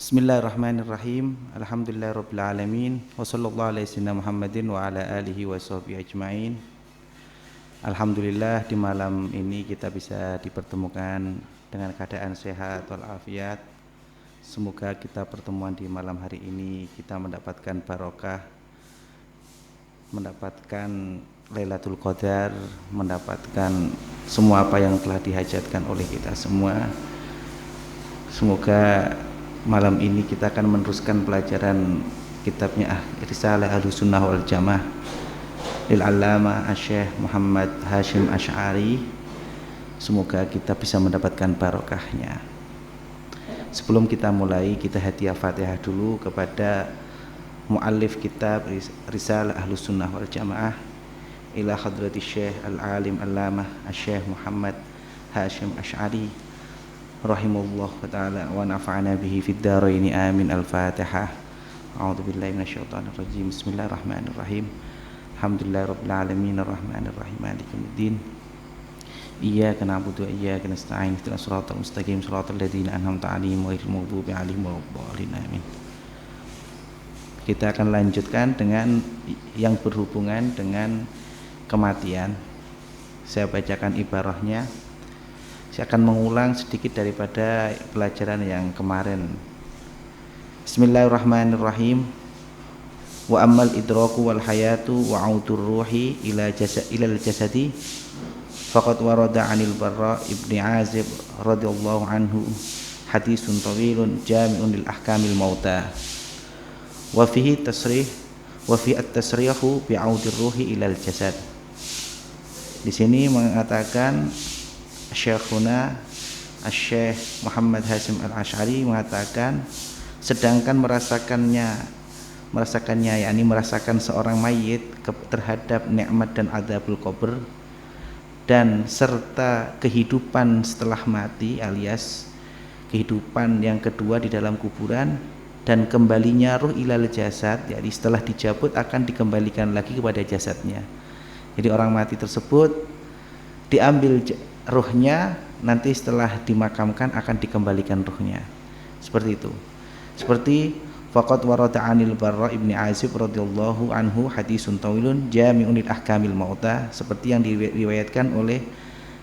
Bismillahirrahmanirrahim. Alhamdulillahirabbil alamin. Wa sallallahu alaihi wasallam Muhammadin wa ala alihi wa sahbihi ajmain. Alhamdulillah di malam ini kita bisa dipertemukan dengan keadaan sehat walafiat. Semoga kita pertemuan di malam hari ini kita mendapatkan barokah, mendapatkan Lailatul Qadar, mendapatkan semua apa yang telah dihajatkan oleh kita semua. Semoga malam ini kita akan meneruskan pelajaran kitabnya Risalah Ahlussunnah wal Jamaah lil Allamah Asy-Syaikh Muhammad Hasyim Asy'ari. Semoga kita bisa mendapatkan barokahnya. Sebelum kita mulai, kita hadiah Fatihah dulu kepada muallif kitab Risalah Ahlussunnah wal Jamaah ila hadratis Syekh Al-Alim Allamah Asy-Syaikh Muhammad Hasyim Asy'ari rahimahullah ta'ala wa nafa'ana bihi fid dharain amin. Al-Fatihah. A'udzu billahi minasyaitonir rajim. Bismillahirrahmanirrahim. Alhamdulillahirabbil alamin arrahmanir rahim maliki yaumiddin. Iyyaka na'budu wa iyyaka nasta'in. Ihdinas siratal mustaqim siratal ladzina an'amta 'alaihim ghairil maghdubi 'alaihim waladdallin. Amin. Kita akan lanjutkan dengan yang berhubungan dengan kematian. Saya bacakan ibarahnya. Saya akan mengulang sedikit daripada pelajaran yang kemarin. Bismillahirrahmanirrahim. Wa ammal idraku wal hayatu wa audur ruhi ilal jasadi faqad warada 'anil Barra ibni Azib radhiyallahu anhu hadisun tawilun jami'un lil ahkamil mauta wa fihi tasrih wa fi at-tasrihu bi audir ruhi ilal jasad. Di sini mengatakan Syekhuna Asy-Syaikh Muhammad Hasyim Al-Asy'ari mengatakan, sedangkan merasakannya yakni merasakan seorang mayit terhadap nikmat dan adzabul qabr dan serta kehidupan setelah mati alias kehidupan yang kedua di dalam kuburan dan kembalinya ruh ilal jasad, jadi setelah dicabut akan dikembalikan lagi kepada jasadnya. Jadi orang mati tersebut diambil ruhnya, nanti setelah dimakamkan akan dikembalikan ruhnya. Seperti itu. Seperti faqad warada 'anil Barra ibni Azib radhiyallahu anhu hadisun tawilun jami'un lil ahkamil mauta, seperti yang diriwayatkan oleh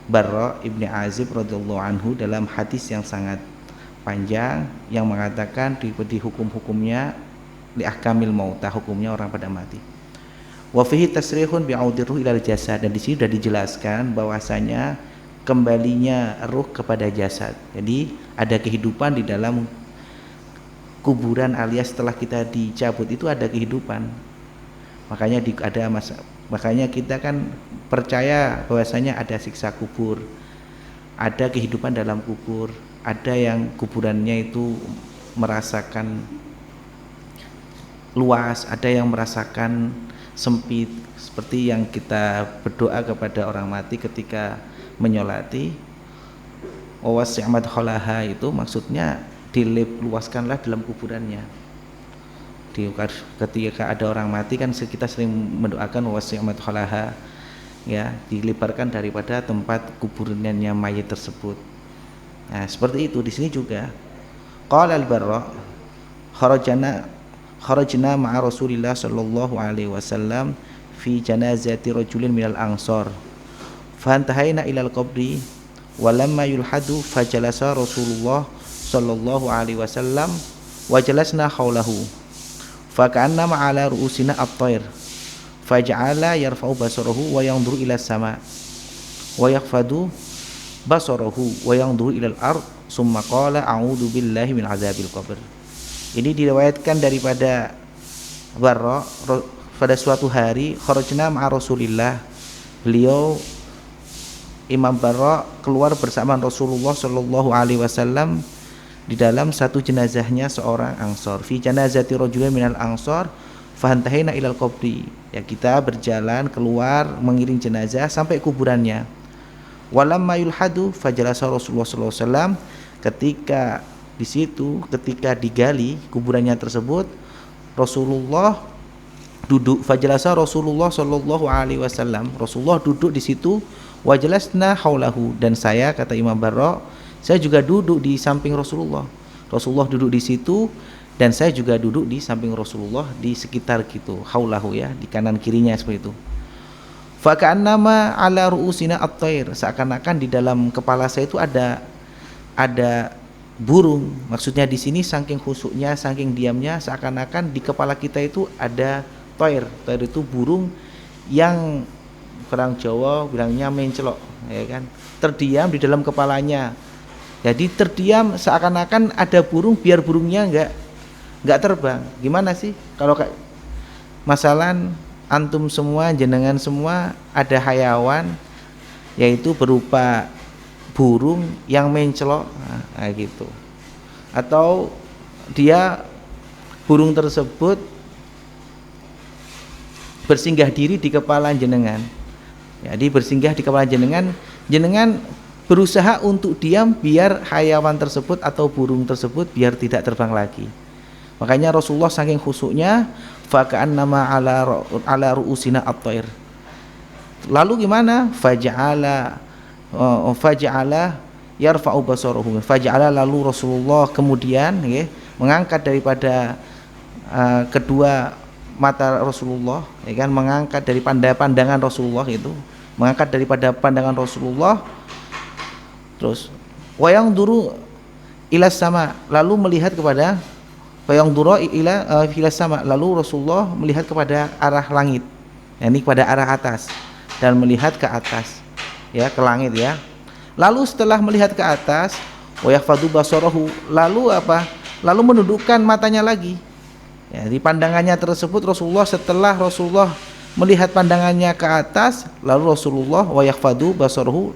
Barra ibni Azib radhiyallahu anhu dalam hadis yang sangat panjang yang mengatakan di hukum-hukumnya li ahkamil mauta, hukumnya orang pada mati. Wa fihi tasrihun bi'audir ruh ilal jasad, dan di sini sudah dijelaskan bahwasanya kembalinya ruh kepada jasad. Jadi ada kehidupan di dalam kuburan alias setelah kita dicabut itu ada kehidupan. Makanya kita kan percaya bahwasanya ada siksa kubur, ada kehidupan dalam kubur, ada yang kuburannya itu merasakan luas, ada yang merasakan sempit, seperti yang kita berdoa kepada orang mati ketika menyolati wasi'mat khalaha, itu maksudnya luaskanlah dalam kuburannya. Ketika ada orang mati kan kita sering mendoakan wasi'mat khalaha, ya, dilebarkan daripada tempat kuburannya mayit tersebut. Nah, seperti itu di sini juga. Qala al-Barra kharajna ma'a Rasulillah sallallahu alaihi wasallam fi janazati rajulin minal ansar fantahaina ilal qabri walamma yulhadu fajalasa Rasulullah sallallahu alaihi wasallam wa jalasna haulahu faka'anna ma'ala ru'usina at-tayr faja'ala yarfa'u basarahu wa yanzuru ila sama wa yakhfadu basarahu wa yanzuru ila al-ard summa qala a'udzu billahi min azabil qabr. Ini diriwayatkan daripada Barra, pada suatu hari kharajna ma'a Rasulillah, beliau Imam Barra keluar bersama Rasulullah sallallahu alaihi wasallam di dalam satu jenazahnya seorang ansor. Fi janazati rajulin minal ansor fahantahina ilal qabri. Ya, kita berjalan keluar mengiring jenazah sampai kuburannya. Walamma yulhadu fajalasa Rasulullah sallallahu alaihi wasallam, ketika di situ ketika digali kuburannya tersebut Rasulullah duduk. Fajalasa Rasulullah sallallahu alaihi wasallam, Rasulullah duduk di situ. Wajalasna haulahu, dan saya, kata Imam Barra, saya juga duduk di samping Rasulullah. Rasulullah duduk di situ dan saya juga duduk di samping Rasulullah di sekitar gitu, haulahu ya, di kanan kirinya seperti itu. Fa ka'annama ala ru'usina at-thair, seakan-akan di dalam kepala saya itu ada burung. Maksudnya di sini saking khusyuknya, saking diamnya, seakan-akan di kepala kita itu ada toir. Toir itu burung yang orang Jawa bilangnya mencelok, ya kan? Terdiam di dalam kepalanya. Jadi terdiam seakan-akan ada burung, biar burungnya enggak terbang. Gimana sih kalau kayak masalan antum semua, jenengan semua ada hayawan yaitu berupa burung yang mencelok, nah, gitu. Atau dia burung tersebut bersinggah diri di kepala jenengan. Jadi bersinggah di kepala jenengan, jenengan berusaha untuk diam biar hayawan tersebut atau burung tersebut biar tidak terbang lagi. Makanya Rasulullah saking khusyuknya, fa ka'annama ala ru'usina at-thair. Lalu gimana? Faja'ala yarfa'u basarahu. Faja'ala, lalu Rasulullah kemudian mengangkat daripada kedua mata Rasulullah, ya kan, mengangkat dari pandangan Rasulullah itu, mengangkat daripada pandangan Rasulullah, terus wayang duru ila sama, lalu melihat kepada wayang duru ila sama, lalu Rasulullah melihat kepada arah langit, yakni kepada arah atas, dan melihat ke atas, ya, ke langit ya. Lalu setelah melihat ke atas, wayahfadu basarahu, lalu apa? Lalu menundukkan matanya lagi. Ya, di pandangannya tersebut setelah Rasulullah melihat pandangannya ke atas, lalu Rasulullah wayahfadu basarahu,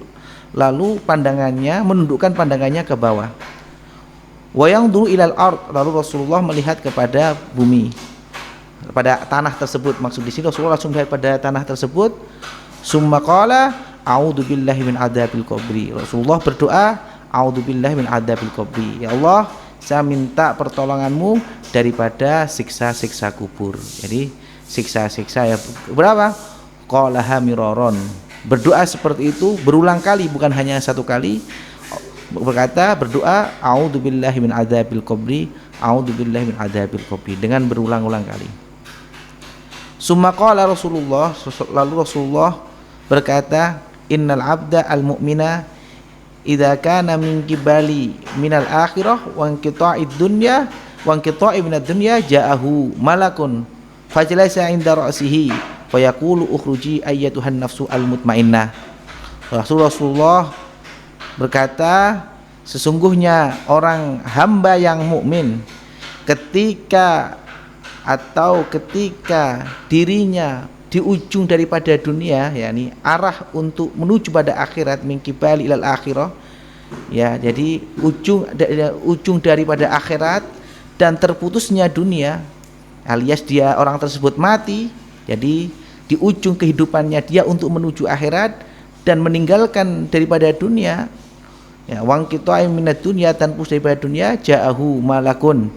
lalu pandangannya menundukkan pandangannya ke bawah. Wayang dulu ilal ard, lalu Rasulullah melihat kepada bumi, kepada tanah tersebut. Maksud di sini Rasulullah langsung melihat pada tanah tersebut. Summa qala a'udzubillahi min adzabil qabri. Rasulullah berdoa, a'udzubillahi min adzabil qabri. Ya Allah, saya minta pertolonganmu daripada siksa-siksa kubur. Jadi siksa-siksa ya berapa? Qalaha miraron. Berdoa seperti itu berulang kali, bukan hanya satu kali. Berdoa a'udzubillahi min adzabil qabri, a'udzubillahi min adzabil qabri, dengan berulang-ulang kali. Summa qala Rasulullah, lalu Rasulullah berkata, innal abda al mu'mina idza kana min qibali minal akhirah wa inqita'id dunya wa inqita'i minad dunya ja'ahu malakun fajlasa 'inda ra'sihi fa yaqulu ukhruji ayyatuhan nafsu al mutmainnah. Rasulullah berkata, sesungguhnya orang hamba yang mukmin ketika dirinya di ujung daripada dunia, yakni arah untuk menuju pada akhirat, min qibali ilal akhirah, ya, jadi ujung daripada akhirat dan terputusnya dunia, alias dia orang tersebut mati, jadi di ujung kehidupannya dia untuk menuju akhirat dan meninggalkan daripada dunia, ya, wang kita minat dunia, dan pus daripada dunia, ja'ahu malakun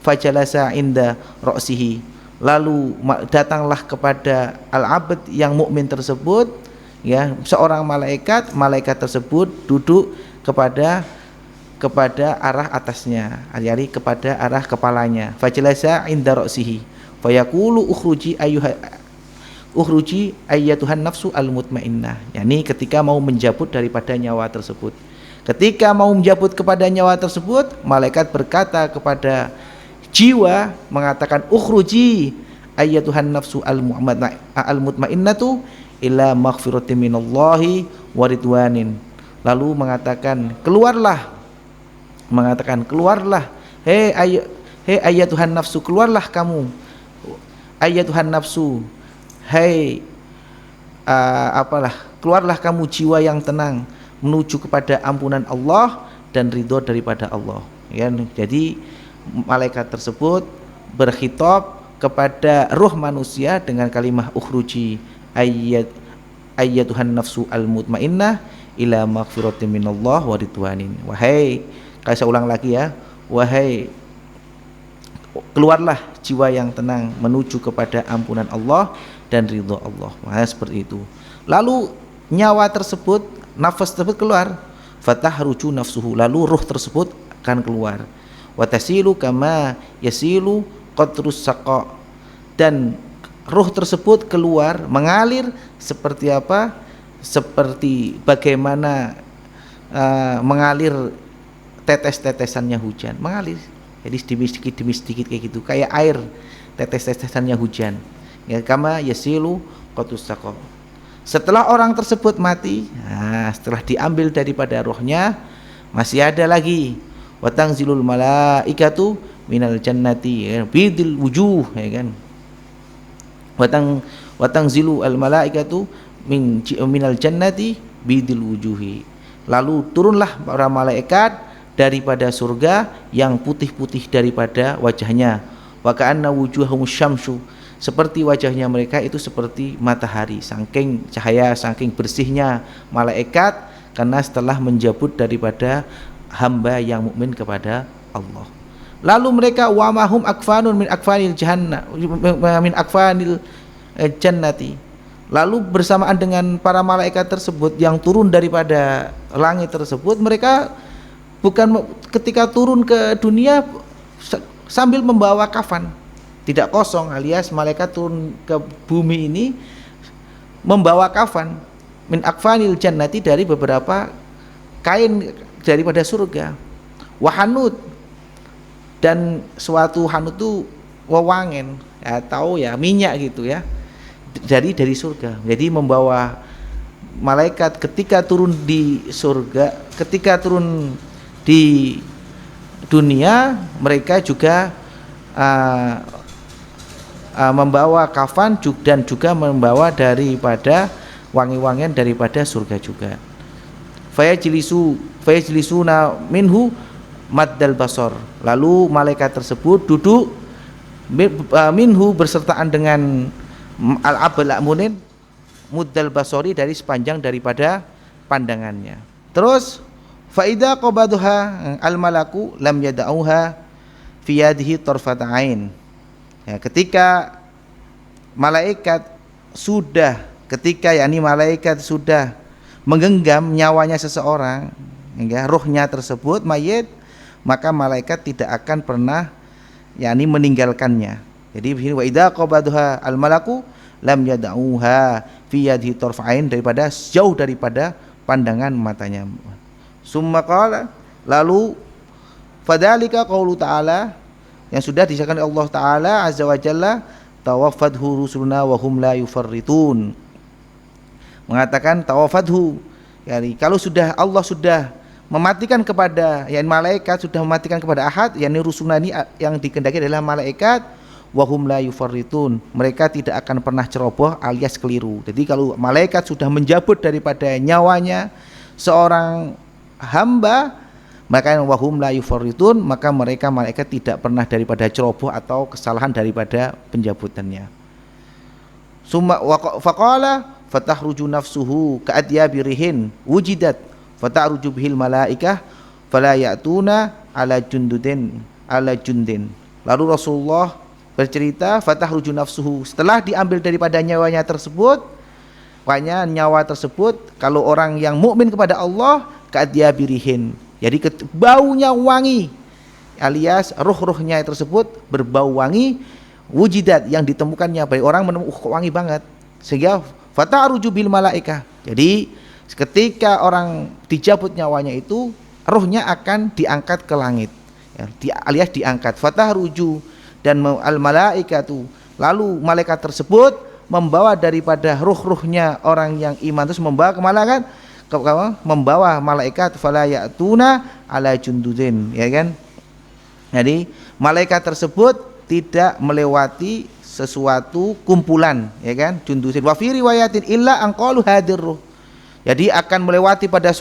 fajalasa inda ra'sihi, lalu datanglah kepada al-abd yang mukmin tersebut, ya, seorang malaikat tersebut duduk kepada arah atasnya, jadi kepada arah kepalanya, fajalasa inda ra'sihi fa yaqulu ukhruji ayyatuhan nafsu al-mutmainnah, yakni ketika mau menjabut daripada nyawa tersebut. Ketika mau menjabut kepada nyawa tersebut, malaikat berkata kepada jiwa, mengatakan ukhruji ayyatuhan nafsu al-mutmainnatu ila maghfiratin minallahi wa ridwanin, lalu mengatakan keluarlah, hei ayyatuhan nafsu, keluarlah kamu, ayyatuhan nafsu, keluarlah kamu jiwa yang tenang menuju kepada ampunan Allah dan ridho daripada Allah, ya. Jadi malaikat tersebut berkhitab kepada ruh manusia dengan kalimat ukhruji ayyatuhan nafsu al-mutmainnah ila maghfiratin minallah wa ridwanin. Wahai, saya ulang lagi ya, wahai, keluarlah jiwa yang tenang menuju kepada ampunan Allah dan ridho Allah. Seperti itu. Lalu nyawa tersebut, nafas tersebut keluar. fatahruju nafsuhu, lalu ruh tersebut akan keluar. Wa tasilu kama yasilu qatrus saqa, dan ruh tersebut keluar mengalir seperti apa? Seperti bagaimana mengalir tetes-tetesannya hujan, mengalir. Jadi demi sedikit kayak gitu, kayak air tetes-tetesannya hujan. Ya, kama yasilu qatrus saqa. Setelah orang tersebut mati, setelah diambil daripada rohnya, masih ada lagi watangzilul malaikatu minal jannati bidil wujuh, ya kan. Watangzilu al malaikatu minal jannati bidil wujuhi, lalu turunlah para malaikat daripada surga yang putih-putih daripada wajahnya. Wa ka'anna wujuhahum syamsu, seperti wajahnya mereka itu seperti matahari, saking cahaya, saking bersihnya malaikat, karena setelah menjabut daripada hamba yang mukmin kepada Allah. Lalu mereka wa mahum akfanun min akfanil jahannam min akfanil jannati, lalu bersamaan dengan para malaikat tersebut yang turun daripada langit tersebut, mereka bukan ketika turun ke dunia sambil membawa kafan, tidak kosong, alias malaikat turun ke bumi ini membawa kafan min akfanil jannati, dari beberapa kain daripada surga, wahanut, dan suatu hanut itu wewangen, ya, tahu ya, minyak gitu ya, dari surga. Jadi membawa malaikat ketika turun di surga, ketika turun di dunia, mereka juga membawa kafan dan juga membawa daripada wangi-wangian daripada surga juga. Fayajlisuna minhu maddal basar, lalu malaikat tersebut duduk minhu bersertaan dengan al-ablamunin muddal basori, dari sepanjang daripada pandangannya. Terus faida qabaduha al-malaku lam yada'uha fi yadihi tarfata ain. Ya, ketika malaikat sudah menggenggam nyawanya seseorang, hingga ruhnya tersebut mayit, maka malaikat tidak akan pernah meninggalkannya. Jadi begini, wa idza qabaduha al malaku lam yad'uha fi yadihi tarfa'ain, daripada jauh daripada pandangan matanya. Summa qala, lalu fadzalika qaulu ta'ala, yang sudah disahkan oleh Allah Ta'ala Azza wa Jalla, tawaffadhu rusuluna wa hum la yufarritun, mengatakan tawafadhu, yani kalau sudah Allah sudah mematikan kepada, malaikat sudah mematikan kepada ahad, rusulna ini yang dikehendaki adalah malaikat, wahum la yufarritun, mereka tidak akan pernah ceroboh alias keliru. Jadi kalau malaikat sudah menjabut daripada nyawanya seorang hamba, maka wahum la yufarritun, maka mereka malaikat tidak pernah daripada ceroboh atau kesalahan daripada penjabutannya. Summa faqala fatahruju nafsuhu ka'adyabirihin wujidat fatahruju bihil malaikah fala ya'tuna ala jundin. Lalu Rasulullah bercerita, fatahruju nafsuhu, setelah diambil daripada nyawanya tersebut, makanya nyawa tersebut kalau orang yang mukmin kepada Allah ka'adyabirihin, jadi baunya wangi, alias ruh-ruhnya tersebut berbau wangi, wujidat, yang ditemukannya, baik orang menemukan wangi banget, sehingga fatahruju bil malaikah, jadi ketika orang dicabut nyawanya itu, ruhnya akan diangkat ke langit, alias diangkat, fatahruju, dan al malaikatu, lalu malaikat tersebut membawa daripada ruh-ruhnya orang yang iman, terus membawa ke malaikat, membawa malaikat fala ya'tuna ala jundudin, ya kan. Jadi malaikat tersebut tidak melewati sesuatu kumpulan, ya kan, jundudin. Wa fi riwayatin illa anqalu hadir ruh, jadi akan melewati pada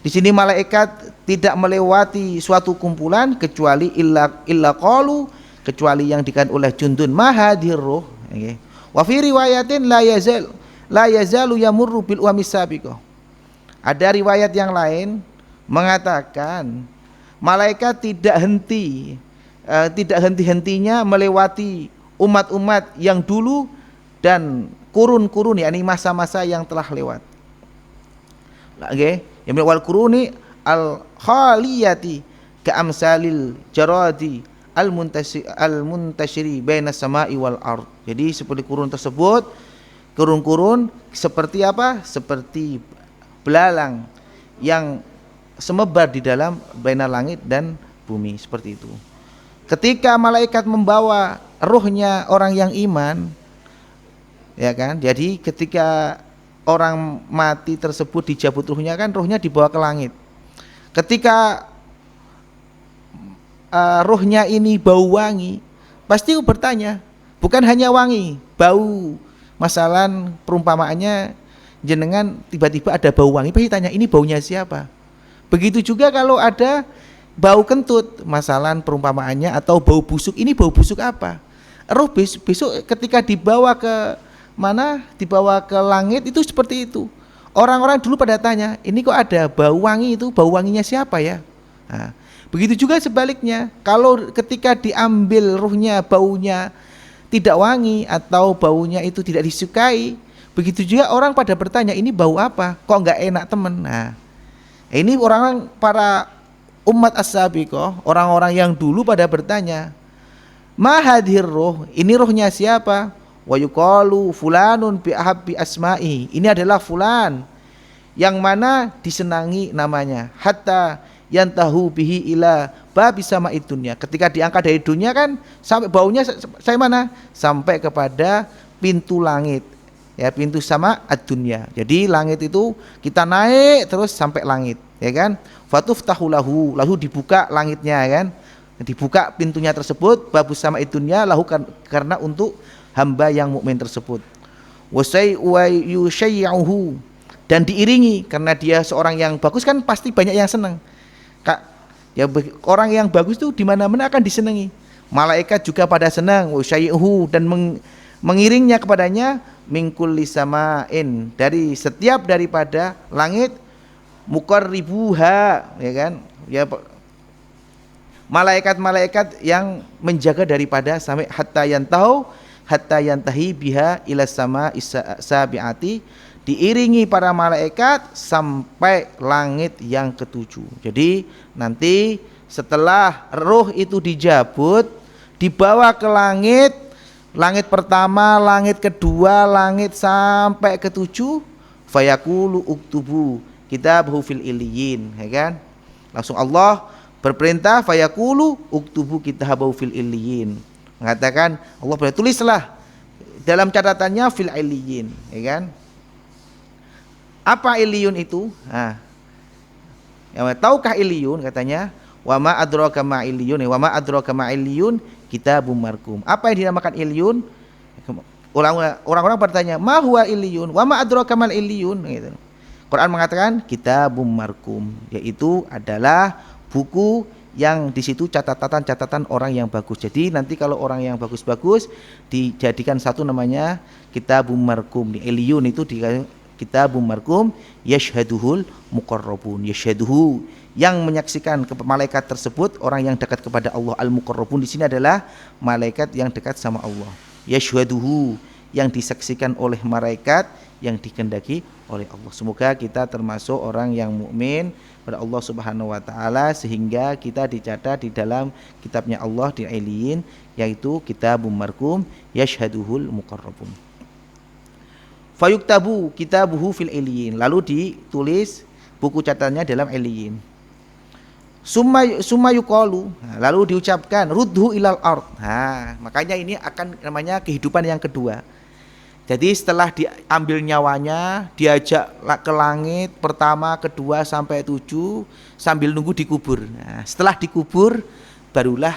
di sini malaikat tidak melewati suatu kumpulan kecuali illa qalu, kecuali yang dikatakan oleh jundun mahadir ruh, okay. Wa fi riwayatin la yazalu yamurru bil uwamis sabiqah. Ada riwayat yang lain mengatakan malaikat tidak henti-hentinya melewati umat-umat yang dulu dan kurun-kurun, yakni masa-masa yang telah lewat. Okay. Ya wal quruni al khaliyati ka amsalil jaradi al muntashiri baina samai wal ard. Jadi seperti kurun tersebut, kurun-kurun seperti apa? Seperti belalang yang semebar di dalam baina langit dan bumi, seperti itu. Ketika malaikat membawa ruhnya orang yang iman, ya kan? Jadi ketika orang mati tersebut dicabut ruhnya, kan ruhnya dibawa ke langit. Ketika ruhnya ini bau wangi, pasti bertanya, bukan hanya wangi, bau. Masalah perumpamaannya jenengan tiba-tiba ada bau wangi, pasti tanya ini baunya siapa. Begitu juga kalau ada bau kentut, masalah perumpamaannya, atau bau busuk, ini bau busuk apa? Roh besok ketika dibawa ke mana, dibawa ke langit itu seperti itu. Orang-orang dulu pada tanya, ini kok ada bau wangi, itu bau wanginya siapa ya? Nah, begitu juga sebaliknya, kalau ketika diambil ruhnya baunya tidak wangi atau baunya itu tidak disukai, begitu juga orang pada bertanya, ini bau apa? Kok nggak enak temen? Nah, ini orang para umat as-sabiqah, orang-orang yang dulu pada bertanya, ma hadhir ruh, ini ruhnya siapa? Wa yuqalu fulanun bi ahabbi asma'i, ini adalah fulan yang mana disenangi namanya, hatta yantahu bihi ila babi sama'id dunya. Ketika diangkat dari dunia kan sampai baunya sampai mana? Sampai kepada pintu langit. Ya, pintu sama ad-dunya. Jadi langit itu kita naik terus sampai langit, ya kan? Fatuftahu lahu, lalu dibuka langitnya, ya kan? Dibuka pintunya tersebut, babus sama itunya lahu, karena untuk hamba yang mukmin tersebut. Wasai wa yushayyahu, dan diiringi, karena dia seorang yang bagus kan pasti banyak yang senang. Kak, ya orang yang bagus itu di mana-mana akan disenangi. Malaikat juga pada senang, wasyayyahu, dan mengiringnya kepadanya min kulli sama'in, dari setiap daripada langit, muqarribuha, ya kan? Ya, malaikat-malaikat yang menjaga daripada sampai hatta yantahi biha ila sama sabiati, diiringi para malaikat sampai langit yang ketujuh. Jadi nanti setelah roh itu dijabut, dibawa ke langit, langit pertama, langit kedua, langit sampai ketujuh, fayaqulu uktubu kitabahu fil illiyin, ya kan? Langsung Allah berperintah, fayaqulu uktubu kitabahu fil illiyin, mengatakan Allah boleh tulislah dalam catatannya fil illiyin, ya kan? Apa illiyun itu? Nah, ya, tahukah illiyun? Katanya wa ma adraka ma illiyun, wa ma adraka ma illiyun kitabum marqum. Apa yang dinamakan illiyun? Orang-orang bertanya, ma huwa illiyun wa ma adraka mal illiyun, gitu. Quran mengatakan kitabum marqum, yaitu adalah buku yang di situ catatan-catatan orang yang bagus. Jadi nanti kalau orang yang bagus-bagus dijadikan satu namanya kitabum marqum. Di illiyun itu di kitabum marqum yashhaduhul muqarrabun, yashhaduhu, yang menyaksikan ke malaikat tersebut orang yang dekat kepada Allah. Al muqarrabun di sini adalah malaikat yang dekat sama Allah. Yashhaduhu, yang disaksikan oleh malaikat yang dikehendaki oleh Allah. Semoga kita termasuk orang yang mukmin pada Allah Subhanahu wa taala, sehingga kita dicatat di dalam kitabnya Allah di Illiyin, yaitu kitabum marqum yashhaduhul muqarrabun. Fayuktabu kitabuhu fil Illiyin, lalu ditulis buku catatannya dalam Illiyin. Summa yuqalu, lalu diucapkan rudhu ilal ard. Nah, makanya ini akan namanya kehidupan yang kedua. Jadi setelah diambil nyawanya, diajak ke langit pertama, kedua sampai 7 sambil nunggu dikubur. Nah, setelah dikubur barulah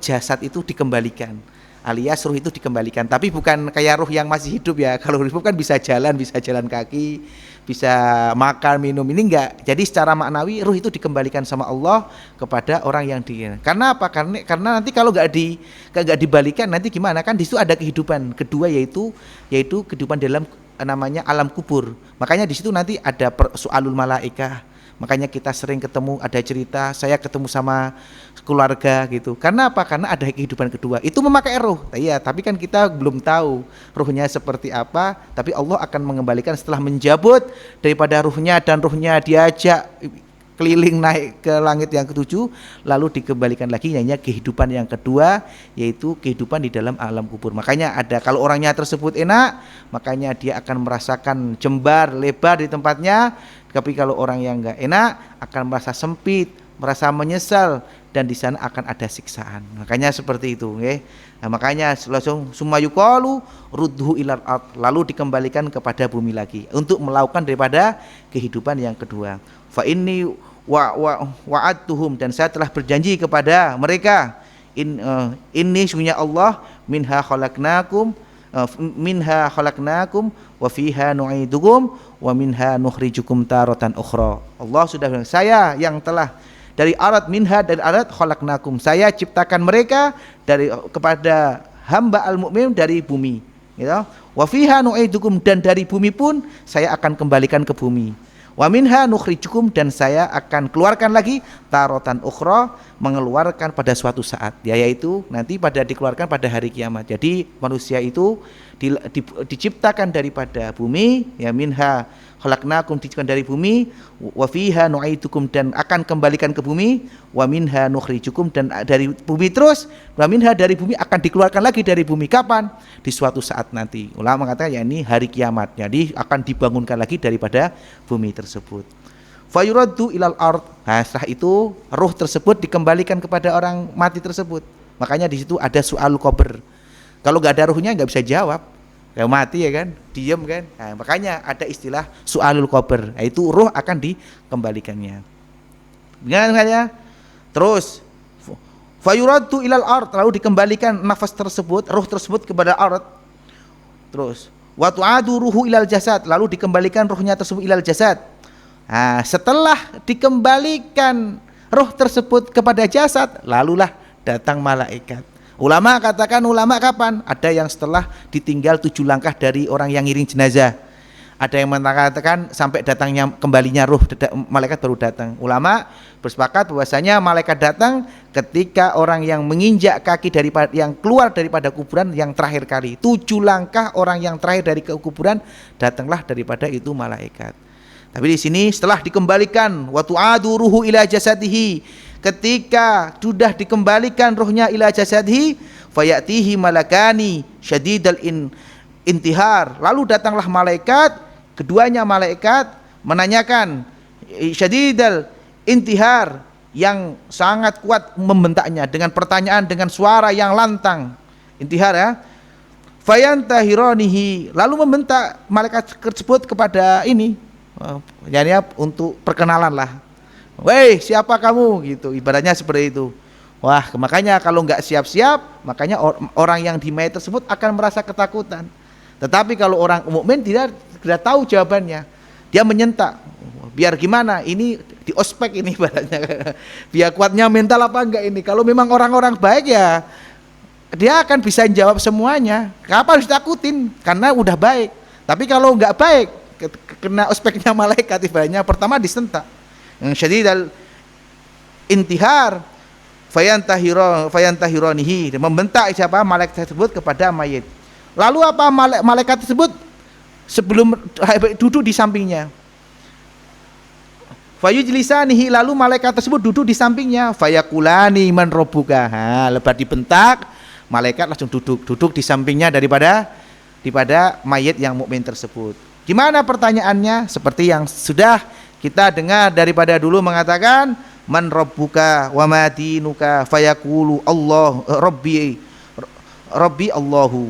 jasad itu dikembalikan, alias ruh itu dikembalikan. Tapi bukan kayak ruh yang masih hidup ya. Kalau ruh kan bisa jalan kaki, bisa makan, minum, ini enggak. Jadi secara maknawi ruh itu dikembalikan sama Allah kepada orang yang Karena apa? Karena nanti kalau enggak dibalikan nanti gimana? Kan di situ ada kehidupan kedua, yaitu kehidupan dalam namanya alam kubur. Makanya di situ nanti ada soalul malaikah. Makanya kita sering ketemu, ada cerita saya ketemu sama keluarga gitu. Karena apa? Karena ada kehidupan kedua. Itu memakai ruh. Iya, tapi kan kita belum tahu ruhnya seperti apa. Tapi Allah akan mengembalikan setelah menjabut daripada ruhnya, dan ruhnya diajak keliling naik ke langit yang ketujuh, lalu dikembalikan lagi hanya kehidupan yang kedua, yaitu kehidupan di dalam alam kubur. Makanya ada, kalau orangnya tersebut enak, makanya dia akan merasakan jembar lebar di tempatnya. Tapi kalau orang yang enggak enak akan merasa sempit, merasa menyesal, dan di sana akan ada siksaan. Makanya seperti itu, okay? Nah, makanya langsung sumayuqalu rudhu ilal ard, lalu dikembalikan kepada bumi lagi untuk melakukan daripada kehidupan yang kedua. Fa inni wa'adtuhum, dan saya telah berjanji kepada mereka, ini sungguhnya Allah, minha khalaqnakum wa fiha nu'idukum wa minha nukhrijukum taratan ukhra. Allah sudah bilang, saya yang telah dari arat, minha dari arat khalaqnakum, saya ciptakan mereka dari kepada hamba al-mu'min dari bumi, gitu. Wa fiha nu'idukum, dan dari bumi pun saya akan kembalikan ke bumi. Wa minha nukhrijukum, dan saya akan keluarkan lagi tarotan ukhra, mengeluarkan pada suatu saat, yaitu nanti pada dikeluarkan pada hari kiamat. Jadi manusia itu diciptakan daripada bumi, ya, minha khalaqnakum, diciptakan dari bumi, wa fiha nu'idukum, dan akan kembalikan ke bumi, wa minha nukhrijukum, dan dari bumi terus, wa minha, dari bumi akan dikeluarkan lagi dari bumi. Kapan? Di suatu saat nanti. Ulama mengatakan ya ini hari kiamat, jadi akan dibangunkan lagi daripada bumi tersebut. Fayuraddu ilal ard. Nah, setelah itu ruh tersebut dikembalikan kepada orang mati tersebut. Makanya di situ ada soal kubur. Kalau nggak ada ruhnya nggak bisa jawab. Ya mati ya kan, diem kan. Nah, makanya ada istilah su'alul qabr, yaitu ruh akan dikembalikannya. Dengan saya terus fayuraddu ilal ard, lalu dikembalikan nafas tersebut, ruh tersebut kepada ard. Terus wa tu'adu ruhu ilal jasad, lalu dikembalikan ruhnya tersebut ilal jasad. Nah, setelah dikembalikan ruh tersebut kepada jasad, lalulah datang malaikat. Ulama katakan, ulama kapan? Ada yang setelah ditinggal 7 langkah dari orang yang ngiring jenazah. Ada yang mengatakan sampai datangnya kembalinya ruh, malaikat baru datang. Ulama bersepakat bahwasanya malaikat datang ketika orang yang menginjak kaki daripada, yang keluar daripada kuburan yang terakhir kali. 7 langkah orang yang terakhir dari kuburan, datanglah daripada itu malaikat. Tapi di sini setelah dikembalikan, wa tu'adu ruhu ila jasadihi, ketika sudah dikembalikan ruhnya ila jasadihi, fayatihi malakani syadidal intihar, lalu datanglah malaikat, keduanya malaikat menanyakan, syadidal intihar, yang sangat kuat membentaknya dengan pertanyaan dengan suara yang lantang, intihar ya. Fayantahiranihi, lalu membentak malaikat tersebut kepada ini, jadi untuk perkenalan lah. Weh, siapa kamu? Gitu, ibaratnya seperti itu. Wah, makanya kalau nggak siap-siap, makanya orang yang di mayat tersebut akan merasa ketakutan. Tetapi kalau orang mukmin tidak tahu jawabannya, dia menyentak. Biar gimana? Ini di ospek ini ibaratnya. Biar kuatnya mental apa enggak ini? Kalau memang orang-orang baik ya, dia akan bisa jawab semuanya. Kenapa harus takutin? Karena udah baik. Tapi kalau nggak baik, kena ospeknya malaikat, ibaratnya pertama disentak. Syadidal intihar, fayantahiranihi, membentak siapa? Malaikat tersebut kepada mayit. Lalu apa malaikat tersebut sebelum duduk di sampingnya? Fayujlisanihi, lalu malaikat tersebut duduk di sampingnya. Fayakulani man rabbuka. Lepas dibentak, malaikat langsung duduk di sampingnya daripada mayit yang mukmin tersebut. Gimana pertanyaannya? Seperti yang sudah kita dengar daripada dulu, mengatakan man rabbuka wa ma dinuka, fayaqulu Allah rabbi Allahu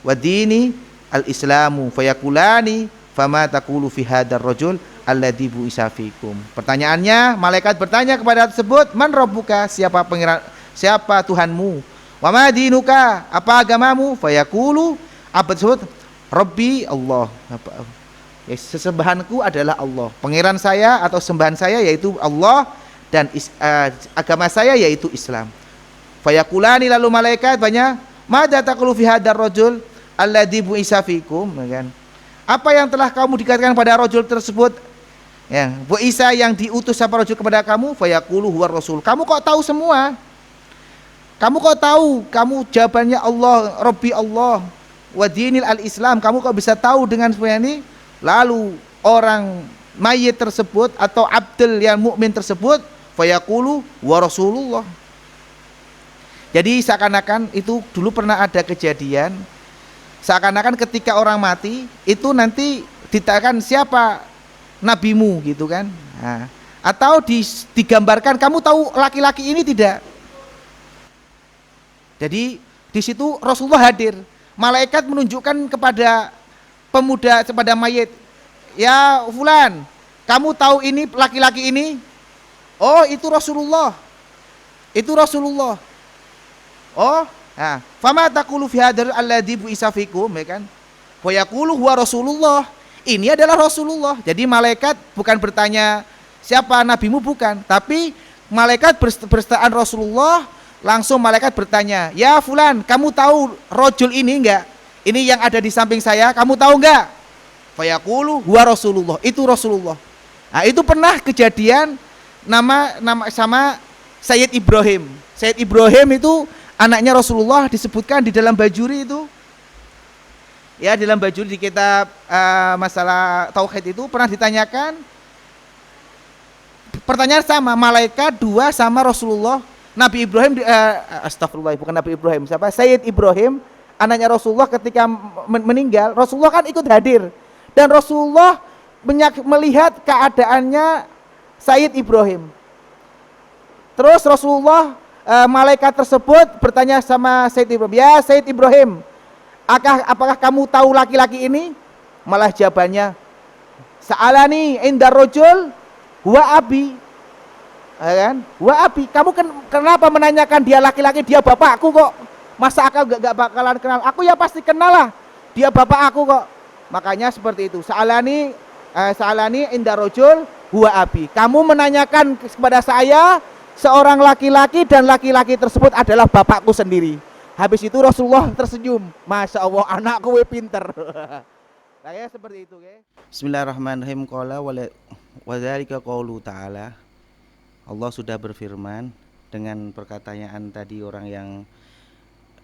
wa dini al-islamu, fayaqulani fama taqulu fi hadzal rajul alladzi bu'isa fikum. Pertanyaannya, malaikat bertanya kepada tersebut, man rabbuka, siapa Tuhanmu, wa ma dinuka, apa agamamu, fayaqulu, apa tersebut, rabbi Allah, ya, sesembahanku adalah Allah, pangeran saya atau sembahan saya yaitu Allah, dan agama saya yaitu Islam. Fayaqulani, lalu malaikat banyak, madza taqulu fi hadzal rajul alladzi bu'isa fikum, kan? Apa yang telah kamu dikatakan pada rajul tersebut Ya, Bu Isa yang diutus siapa rajul kepada kamu? Fayaqulu huwa rasul. Kamu kok tahu semua? Kamu kok tahu? Kamu jawabannya Allah, Rabbi Allah, wa dinil al-Islam. Kamu kok bisa tahu dengan semua ini? Lalu orang mayit tersebut atau abdul yang mukmin tersebut fayaqulu wa rasulullah. Jadi seakan-akan itu dulu pernah ada kejadian, seakan-akan ketika orang mati itu nanti ditanyakan siapa nabimu gitu kan. Nah, atau digambarkan kamu tahu laki-laki ini tidak. Jadi di situ Rasulullah hadir. Malaikat menunjukkan kepada pemuda, kepada mayit, ya fulan, kamu tahu ini laki-laki ini? Oh, itu Rasulullah. Itu Rasulullah. Oh, nah, fama taqulu fi hadzal alladzi bu'isa fikum, ya kan? Wa yaqulu huwa Rasulullah. Ini adalah Rasulullah. Jadi malaikat bukan bertanya siapa nabimu, bukan, tapi malaikat berstaan Rasulullah. Langsung malaikat bertanya, ya fulan, kamu tahu rojul ini enggak? Ini yang ada di samping saya, kamu tahu enggak? Fayaqulu huwa Rasulullah, itu Rasulullah. Nah, itu pernah kejadian nama sama Sayyid Ibrahim. Sayyid Ibrahim itu anaknya Rasulullah, disebutkan di dalam Bajuri itu. Ya, dalam Bajuri di kitab masalah tauhid itu pernah ditanyakan. Pertanyaan sama, malaikat dua sama Rasulullah. Nabi Ibrahim, astagfirullah, bukan Nabi Ibrahim, siapa? Sayyid Ibrahim, anaknya Rasulullah, ketika meninggal, Rasulullah kan ikut hadir. Dan Rasulullah melihat keadaannya Sayyid Ibrahim. Terus Rasulullah, malaikat tersebut bertanya sama Sayyid Ibrahim, ya Sayyid Ibrahim, apakah kamu tahu laki-laki ini? Malah jawabannya, sa'alani indar rojul huwa abi. Kan? Wa abi, kamu kenapa menanyakan dia laki-laki, dia bapakku kok. Masa akal gak bakalan kenal? Aku ya pasti kenal lah, dia bapak aku kok. Makanya seperti itu. Sa'alani inda rojul huwa abi. Kamu menanyakan kepada saya seorang laki-laki dan laki-laki tersebut adalah bapakku sendiri. Habis itu Rasulullah tersenyum. Masya Allah, anakku pinter. Kayak seperti itu. Bismillahirrahmanirrahim. Qala wa dzalika qaulu ta'ala. Allah sudah berfirman dengan perkataan tadi, orang yang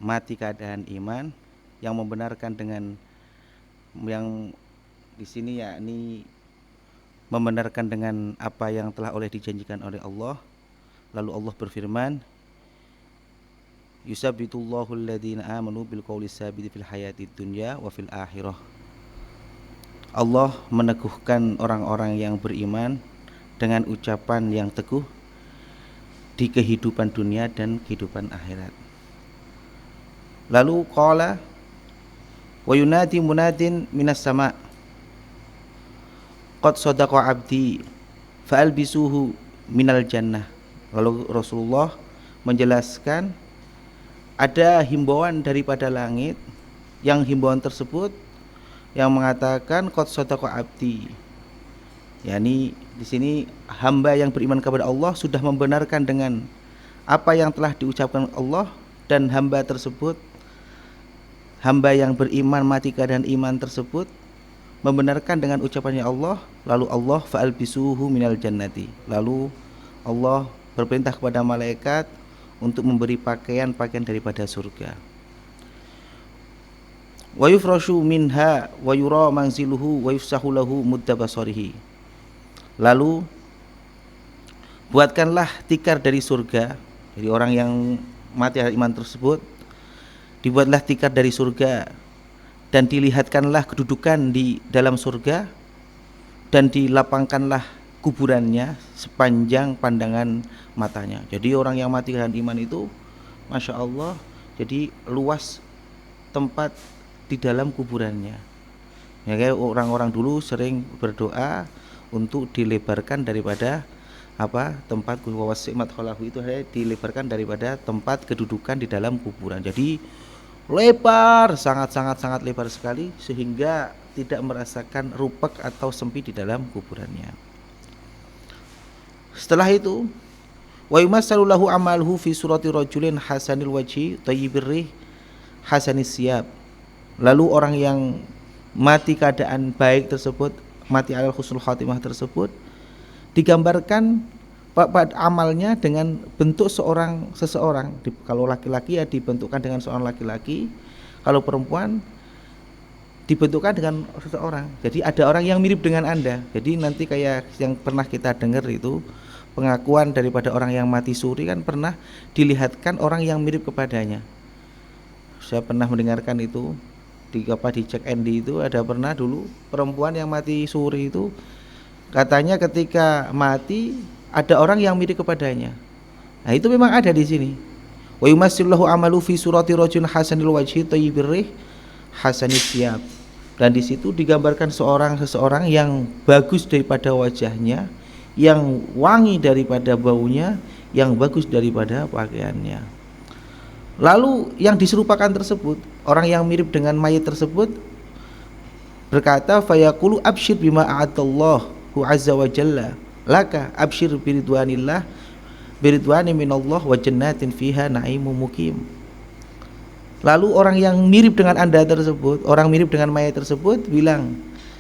mati keadaan iman, yang membenarkan dengan yang di sini yakni membenarkan dengan apa yang telah oleh dijanjikan oleh Allah. Lalu Allah berfirman, yusabbitullahu alladhina amanu bil qawli tsabiti fil hayatid dunya wa fil akhirah. Allah meneguhkan orang-orang yang beriman dengan ucapan yang teguh di kehidupan dunia dan kehidupan akhirat. Lalu qala wa yunadi munadin minas sama' qad sadaqa abdi fa'albisuhu minal jannah. Lalu Rasulullah menjelaskan ada himbauan daripada langit, yang himbauan tersebut yang mengatakan qad sadaqa abdi, yakni di sini hamba yang beriman kepada Allah sudah membenarkan dengan apa yang telah diucapkan Allah, dan hamba tersebut, hamba yang beriman mati keadaan iman tersebut membenarkan dengan ucapannya Allah. Lalu Allah fa'albisuhu minal jannati. Lalu Allah berperintah kepada malaikat untuk memberi pakaian daripada surga. Wa yufrashu minha wa yura manziluhu wa yufsahu lahu mudda basarihi. Lalu buatkanlah tikar dari surga. Jadi orang yang mati iman tersebut dibuatlah tikar dari surga, dan dilihatkanlah kedudukan di dalam surga, dan dilapangkanlah kuburannya sepanjang pandangan matanya. Jadi orang yang mati dengan iman itu, Masya Allah, jadi luas tempat di dalam kuburannya. Ya, kayak orang-orang dulu sering berdoa untuk dilebarkan daripada tempat wasi'madkhalahu, itu dilebarkan daripada tempat kedudukan di dalam kuburan. Jadi lebar, sangat lebar sekali, sehingga tidak merasakan rupek atau sempit di dalam kuburannya. Setelah itu, wa yumassalu lahu amaluhu fi surati rajulin hasanil wajhi thayyibir rih hasanis siyab. Lalu orang yang mati keadaan baik tersebut, mati alal husnul khatimah tersebut, digambarkan amalnya dengan bentuk seseorang. Kalau laki-laki ya dibentukkan dengan seorang laki-laki, kalau perempuan dibentukkan dengan seseorang. Jadi ada orang yang mirip dengan Anda. Jadi nanti kayak yang pernah kita dengar itu, pengakuan daripada orang yang mati suri kan pernah dilihatkan orang yang mirip kepadanya. Saya pernah mendengarkan itu di cek Andy itu ada pernah dulu perempuan yang mati suri itu katanya ketika mati ada orang yang mirip kepadanya. Nah, itu memang ada di sini. Wa yumassillahu amalu fi surati rajulin hasanil wajhi thayyibir rih hasanis siyab. Dan di situ digambarkan seseorang yang bagus daripada wajahnya, yang wangi daripada baunya, yang bagus daripada pakaiannya. Lalu yang diserupakan tersebut, orang yang mirip dengan mayit tersebut berkata, fayaqulu absyir bima a'atallahu azza wa jalla laka absyir biridwanillah biridwani minallah wa jannatin fiha na'imu mukim. Lalu orang yang mirip dengan Anda tersebut, orang mirip dengan mayat tersebut bilang,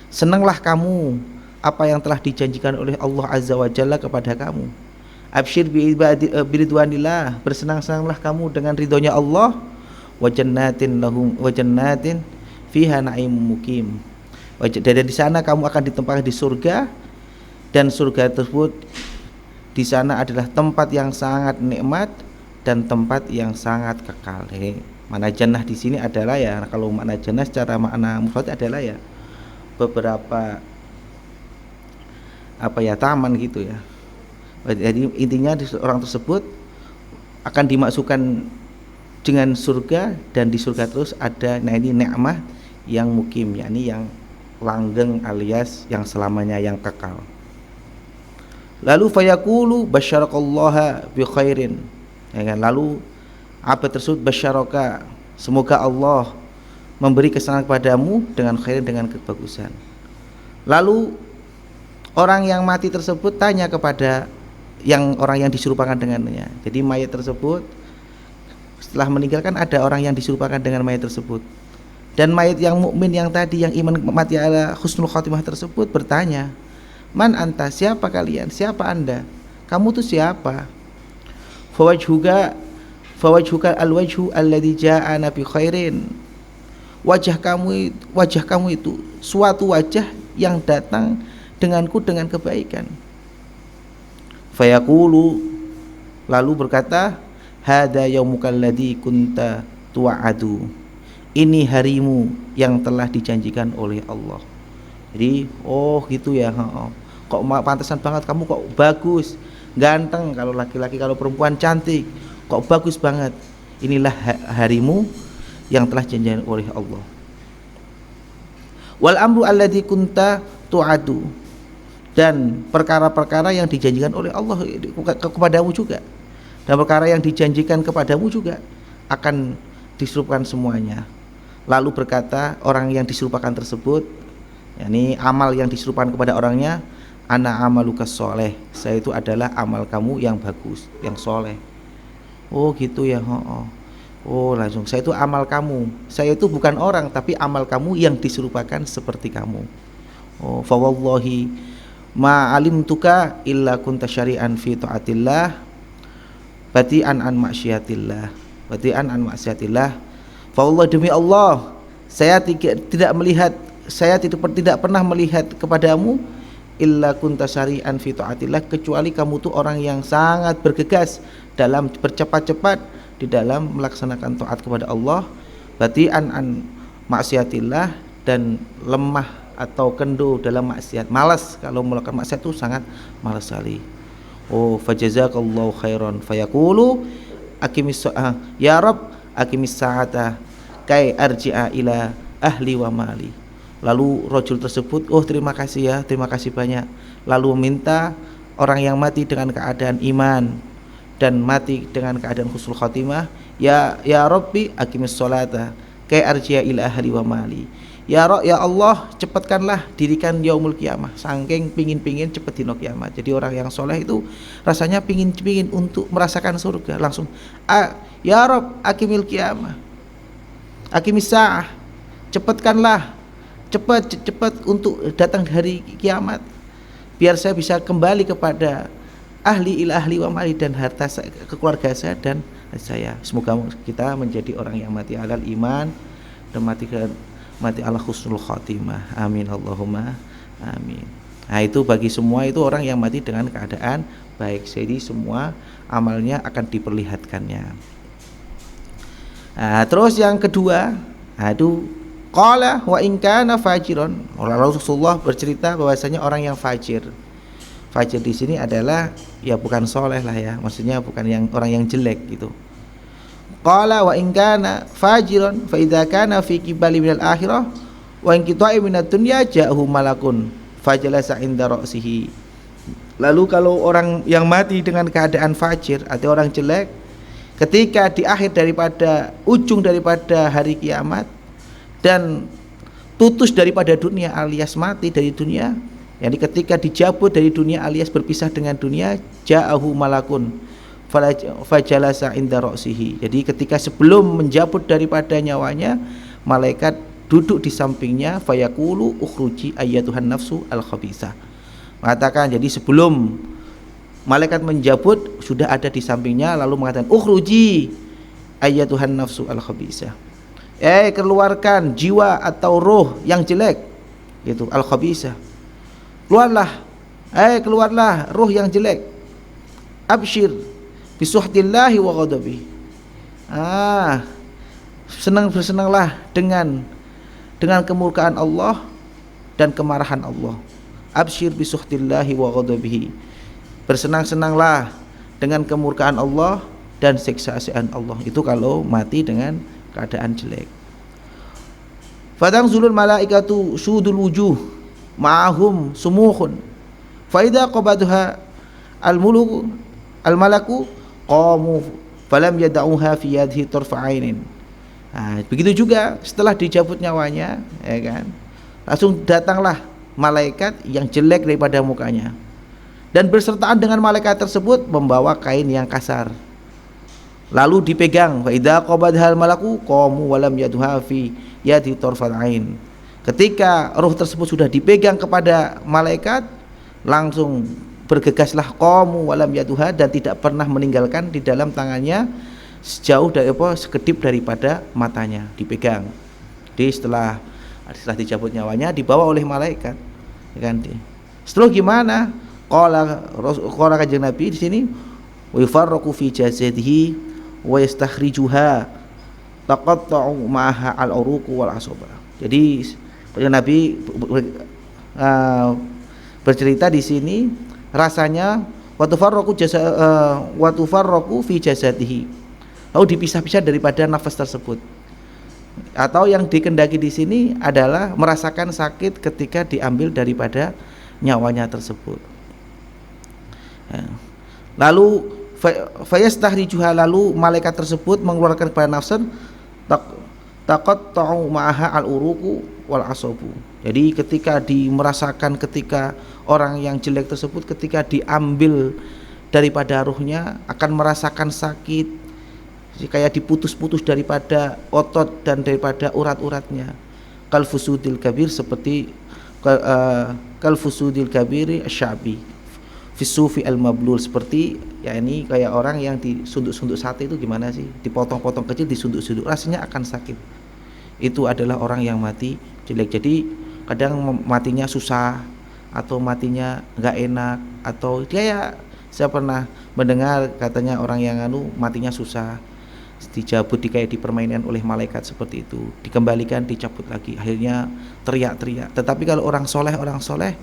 senanglah kamu apa yang telah dijanjikan oleh Allah azza wa jalla kepada kamu. Absyir biridwanillah, bersenang-senanglah kamu dengan ridhonya Allah, wa jannatin fiha na'imu mukim. Dan di sana kamu akan ditempatkan di surga, dan surga tersebut di sana adalah tempat yang sangat nikmat dan tempat yang sangat kekal. Makna jannah di sini adalah ya, kalau makna jannah secara makna mufrad adalah ya beberapa taman gitu ya. Jadi intinya orang tersebut akan dimasukkan dengan surga, dan di surga terus ada ini nikmah yang mukim, yakni yang langgeng alias yang selamanya, yang kekal. Lalu fayaqulu basyarakallahu bi khairin, ya kan? Lalu apa tersebut basyaraka, semoga Allah memberi kesenangan kepadamu dengan khairin, dengan kebagusan. Lalu orang yang mati tersebut tanya kepada orang yang diserupakan dengannya. Jadi mayat tersebut setelah meninggalkan ada orang yang diserupakan dengan mayat tersebut. Dan mayat yang mukmin yang tadi yang iman mati ala husnul khatimah tersebut bertanya, man anta, siapa kalian, siapa anda, kamu tuh siapa? Fawajhuka alwajhu alladhi ja'ana bi khairin, wajah kamu itu suatu wajah yang datang denganku dengan kebaikan. Fayaqulu, lalu berkata, hada yaumukal ladzi kunta tu'adu, ini harimu yang telah dijanjikan oleh Allah. Jadi oh gitu ya, kok pantesan banget kamu, kok bagus, ganteng kalau laki-laki, kalau perempuan cantik, kok bagus banget. Inilah harimu yang telah dijanjikan oleh Allah. Wal amru alladzi kunta tu'adu, dan perkara-perkara yang dijanjikan oleh Allah kepadamu juga, dan perkara yang dijanjikan kepadamu juga akan diserupkan semuanya. Lalu berkata orang yang diserupakan tersebut, yakni amal yang diserupakan kepada orangnya, ana amaluka soleh, saya itu adalah amal kamu yang bagus, yang soleh. Oh gitu ya, oh langsung, saya itu amal kamu, saya itu bukan orang tapi amal kamu yang diserupakan seperti kamu. Oh fa wallahi ma alimtuka illa kunta syari'an fi taatillah bati'an an maksiatillah, bati'an an maksiatillah. Fa Allah, demi Allah, saya tidak pernah melihat kepadamu illa kunta syari'an fi taatillah, kecuali kamu tuh orang yang sangat bergegas dalam bercepat-cepat di dalam melaksanakan taat kepada Allah, bati'an an maksiatillah, dan lemah atau kendo dalam maksiat, malas kalau melakukan maksiat itu sangat malas sekali. Oh fajazakallahu khairan, fayaqulu aqimis ya Rabb aqimis sa'ata kai arji'a ila ahli wa mali. Lalu rajul tersebut, oh terima kasih ya, terima kasih banyak, lalu meminta orang yang mati dengan keadaan iman dan mati dengan keadaan husnul khatimah, ya Rabbi aqimis sholata kai arji'a ila ahli wa mali. Ya Allah, cepatkanlah dirikan yaumul kiamah. Saking pingin cepet dino kiamat. Jadi orang yang soleh itu rasanya pingin untuk merasakan surga. Langsung ya Rabb akimil kiamah, akimis sa'ah, cepatkanlah, cepat untuk datang hari kiamat. biar saya bisa kembali kepada ahli ila ahli wa mali, dan harta keluarga saya dan saya. Semoga kita menjadi orang yang mati alal iman dan mati ala husnul khotimah. Amin Allahumma amin. Nah, itu bagi semua itu orang yang mati dengan keadaan baik. Jadi semua amalnya akan diperlihatkannya. Nah, terus yang kedua, itu qala wa in kana fajiron. Rasulullah bercerita bahwasanya orang yang fajir. Fajir di sini adalah ya bukan soleh lah ya, maksudnya bukan yang orang yang jelek gitu. Qala wa in kana fajiron fa idza kana fi qibali minal akhirah wa in qita'i minad dunya ja'ahu malakun fajalasa inda ra'sihi. Lalu kalau orang yang mati dengan keadaan fajir atau orang jelek, ketika di akhir daripada ujung daripada hari kiamat dan putus daripada dunia alias mati dari dunia, yani ketika dijabut dari dunia alias berpisah dengan dunia, ja'ahu malakun fajalasa inda ra'sihi. Jadi ketika sebelum menjabut daripada nyawanya, malaikat duduk di sampingnya, fayaqulu ukhruji ayyatuhan nafsu al-khabithah. Mengatakan, jadi sebelum malaikat menjabut sudah ada di sampingnya, lalu mengatakan ukhruji ayyatuhan nafsu al-khabithah. Keluarkan jiwa atau roh yang jelek, itu al-khabithah. Keluarlah roh yang jelek. Abshir bisuhtillahi wa ghadabi. Bersenanglah dengan kemurkaan Allah dan kemarahan Allah. Abshir bisuhtillahi wa ghadabihi. Bersenang-senanglah dengan kemurkaan Allah dan siksaan Allah. Itu kalau mati dengan keadaan jelek. Fadang zulul malaikatu sudul wujuh ma'ahum sumukhun fa idza qabaduha al malaku qamu falam yad'uha fi yadihi tarfa ainin. Begitu juga setelah dicabut nyawanya, ya kan, langsung datanglah malaikat yang jelek daripada mukanya, dan bersertaan dengan malaikat tersebut membawa kain yang kasar, lalu dipegang. Fa idza qabadhal malaku qamu walam yad'uha fi yadihi tarfa ain. Ketika roh tersebut sudah dipegang kepada malaikat, langsung bergegaslah qamu walam yaduha, dan tidak pernah meninggalkan di dalam tangannya sejauh dari sekedip daripada matanya, dipegang. Jadi setelah dicabut nyawanya dibawa oleh malaikat, ya kan? Setelah gimana? Qala kanjeng Nabi di sini wa yufarraqu fi jasadihi wa yastakhrijuha taqatta'u ma'aha al-uruq wal asaba. Jadi Nabi bercerita di sini, rasanya wa tufarraqu fi jasadihi, lalu dipisah-pisah daripada nafas tersebut. Atau yang dikendaki di sini adalah merasakan sakit ketika diambil daripada nyawanya tersebut. Lalu fayastahrijuha, lalu malaikat tersebut mengeluarkan kepada nafas taqatta'u ma'aha al-uruqu wal asabu. Jadi ketika merasakan ketika orang yang jelek tersebut ketika diambil daripada ruhnya akan merasakan sakit, kayak diputus-putus daripada otot dan daripada urat-uratnya. Kalfusudil kabir, seperti kalfusudil kabiri asyabi fisufi al-mablul, seperti ya ini kayak orang yang disunduk-sunduk sate itu gimana sih, dipotong-potong kecil disunduk-sunduk, rasanya akan sakit. Itu adalah orang yang mati jelek. Jadi kadang matinya susah atau matinya nggak enak, atau dia ya, saya pernah mendengar katanya orang yang matinya susah, dicabut kayak dipermainkan oleh malaikat seperti itu, dikembalikan dicabut lagi, akhirnya teriak-teriak. Tetapi kalau orang soleh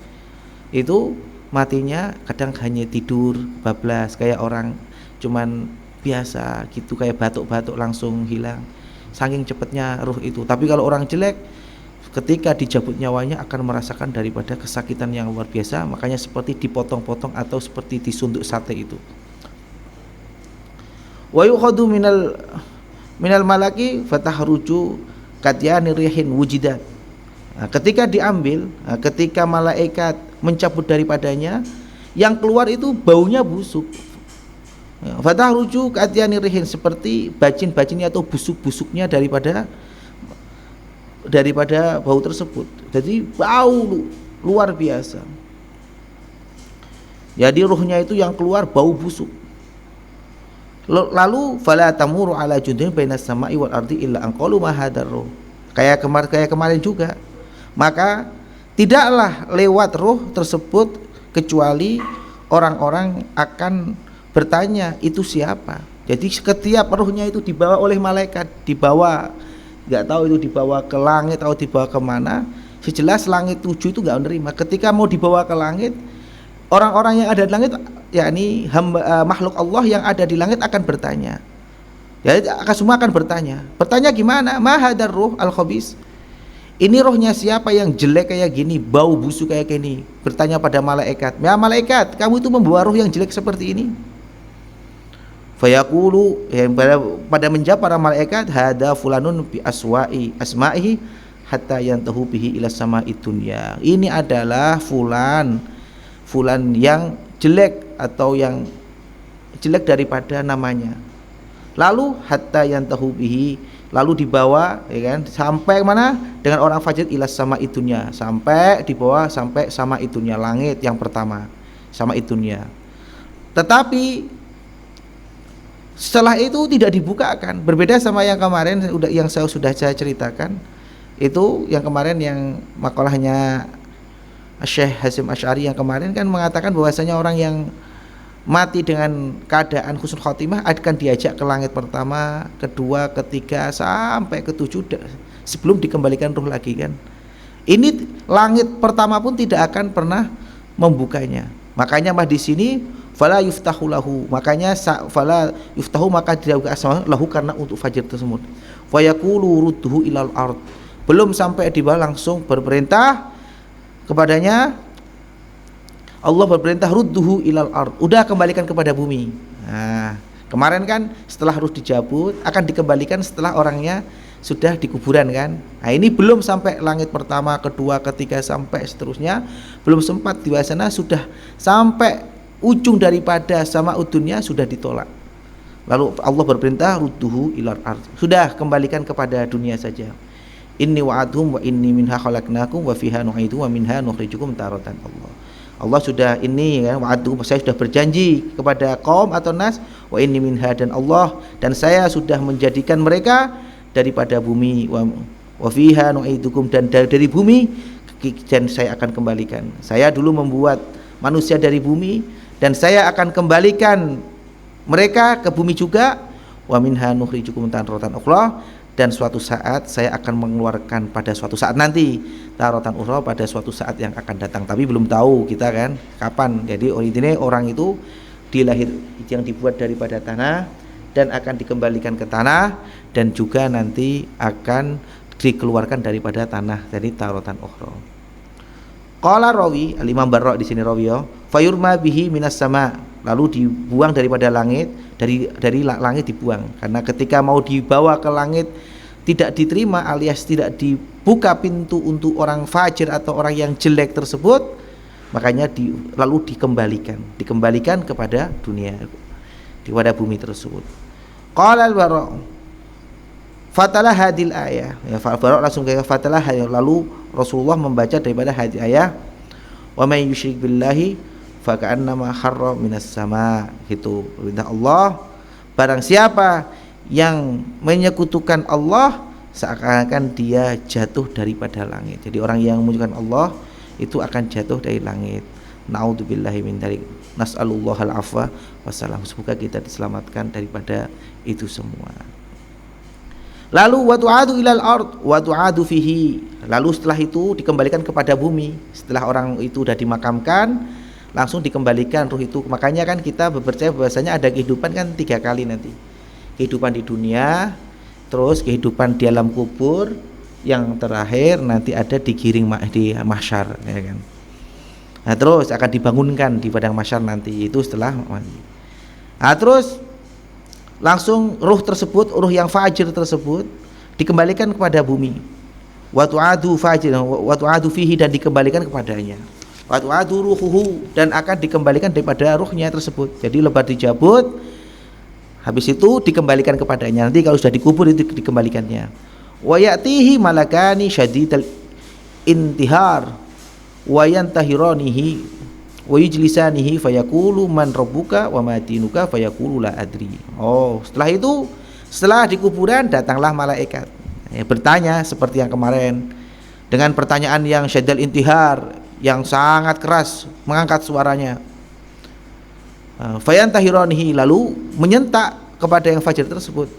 itu matinya kadang hanya tidur bablas, kayak orang cuman biasa gitu, kayak batuk-batuk langsung hilang, saking cepatnya ruh itu. Tapi kalau orang jelek ketika dicabut nyawanya akan merasakan daripada kesakitan yang luar biasa, makanya seperti dipotong-potong atau seperti disunduk sate itu. Wa yukhadu minal malaki fatahruju katyani rihin wujidat. Ketika diambil, ketika malaikat mencabut daripadanya, yang keluar itu baunya busuk. Fatahruju katyani rihin, seperti bacin-bacinnya atau busuk-busuknya daripada bau tersebut. Jadi bau luar biasa. Jadi ruhnya itu yang keluar bau busuk. Lalu fala tamuru ala jundin bainas sama'i wal ardi illa an qalu ma hadzal ruh. Kayak kemarin juga. Maka tidaklah lewat ruh tersebut kecuali orang-orang akan bertanya itu siapa. Jadi setiap ruhnya itu dibawa oleh malaikat, dibawa, nggak tahu itu dibawa ke langit atau dibawa kemana. Sejelas langit 7 itu nggak menerima. Ketika mau dibawa ke langit, orang-orang yang ada di langit, yakni makhluk Allah yang ada di langit akan bertanya. Jadi semua akan bertanya. Bertanya gimana? Ma hadzal ruh al-khabis. Ini rohnya siapa yang jelek kayak gini, bau busuk kayak gini? Bertanya pada malaikat. Ya malaikat, kamu itu membawa roh yang jelek seperti ini. Fayaqulu, pada menjawab para malaikat, hada fulanun bi asma'ihi hatta yantahu bihi ila sama'i dunya. Ini adalah fulan yang jelek atau yang jelek daripada namanya. Lalu hatta yantahu bihi, lalu dibawa, ya kan, sampai mana? Dengan orang fajir ila sama'i dunya, sampai dibawa sampai sama itunya, langit yang pertama, sama itunya. Tetapi setelah itu tidak dibukakan, berbeda sama yang kemarin yang sudah saya ceritakan. Itu yang kemarin yang makalahnya Syekh Hasyim Asy'ari yang kemarin kan mengatakan bahwasanya orang yang mati dengan keadaan husnul khotimah akan diajak ke langit pertama, kedua, ketiga sampai ketujuh sebelum dikembalikan ruh lagi kan. Ini langit pertama pun tidak akan pernah membukanya. Makanya di sini fala yuftahu lahu, makanya fala yuftahu, maka tidak dibuka lahu karena untuk fajir tersebut. Fa yaqulu rudduhu ilal ard, belum sampai di bawah langsung berperintah kepadanya, Allah berperintah rudduhu ilal ard, udah kembalikan kepada bumi. Nah, kemarin kan setelah ruh dijabut akan dikembalikan setelah orangnya sudah di kuburan kan. Nah, ini belum sampai langit pertama, kedua, ketiga sampai seterusnya, belum sempat di sana sudah sampai ujung daripada sama dunia sudah ditolak. Lalu Allah berperintah rudduhu ilal ard, sudah kembalikan kepada dunia saja. Inni wa'adhum wa inni minha khalaqnakum wa fiha nu'idu wa minha nukhrijukum taratan. Allah sudah ini ya, wa'adhum, saya sudah berjanji kepada kaum atau nas, wa inni minha, dan Allah, dan saya sudah menjadikan mereka daripada bumi, wa fiha nu'idukum, dan dari bumi dan saya akan kembalikan. Saya dulu membuat manusia dari bumi dan saya akan kembalikan mereka ke bumi juga. Wa minha nukhrijukum taratan ukhra, dan suatu saat saya akan mengeluarkan pada suatu saat nanti, taratan ukhra, pada suatu saat yang akan datang, tapi belum tahu kita kan kapan. Jadi intinya orang itu dilahir yang dibuat daripada tanah dan akan dikembalikan ke tanah, dan juga nanti akan dikeluarkan daripada tanah, jadi taratan ukhra. Qala rawi, al-Imam Barra di sini rawi ya, fayurma bihi minas sama, lalu dibuang daripada langit, dari langit dibuang, karena ketika mau dibawa ke langit tidak diterima alias tidak dibuka pintu untuk orang fajir atau orang yang jelek tersebut, makanya lalu dikembalikan kepada dunia, kepada bumi tersebut. Qala al-Bara, fatalah hadil ayah, ya, Bara langsung ke fatalah, lalu Rasulullah membaca daripada hadis ayat, wa may yusyrik billahi fa ka'annama kharra minas sama, gitu perintah Allah, barang siapa yang menyekutukan Allah seakan-akan dia jatuh daripada langit. Jadi orang yang menyekutukan Allah itu akan jatuh dari langit. Naudzubillahi min dzalik, nas'alullahal afwa wassalam, semoga kita diselamatkan daripada itu semua. Lalu wa tu'adu ilal ard wa tu'adu fihi, lalu setelah itu dikembalikan kepada bumi. Setelah orang itu sudah dimakamkan, langsung dikembalikan ruh itu. Makanya kan kita percaya bahwasanya ada kehidupan kan 3 kali nanti. Kehidupan di dunia, terus kehidupan di alam kubur, yang terakhir nanti ada digiring di mahsyar, ya kan. Nah, terus akan dibangunkan di padang mahsyar nanti, itu setelah mati. Nah, terus langsung ruh tersebut, ruh yang fajir tersebut dikembalikan kepada bumi. Wa tu'adu fajir wa tu'adu fihi, dan dikembalikan kepadanya. Wa tu'adu ruhuhu, dan akan dikembalikan daripada ruhnya tersebut. Jadi lebar dijabut, habis itu dikembalikan kepadanya. Nanti kalau sudah dikubur itu dikembalikannya. Wa ya'tihi malakani syadidal intihar wa yantahiranihi wa yujlisanihi fayaqulu man rabbuka wa ma dinuka fayaqulu la adri. Setelah di kuburan datanglah malaikat, bertanya seperti yang kemarin dengan pertanyaan yang syaddal intihar, yang sangat keras, mengangkat suaranya. Fayantahiranihi, lalu menyentak kepada yang fajir tersebut.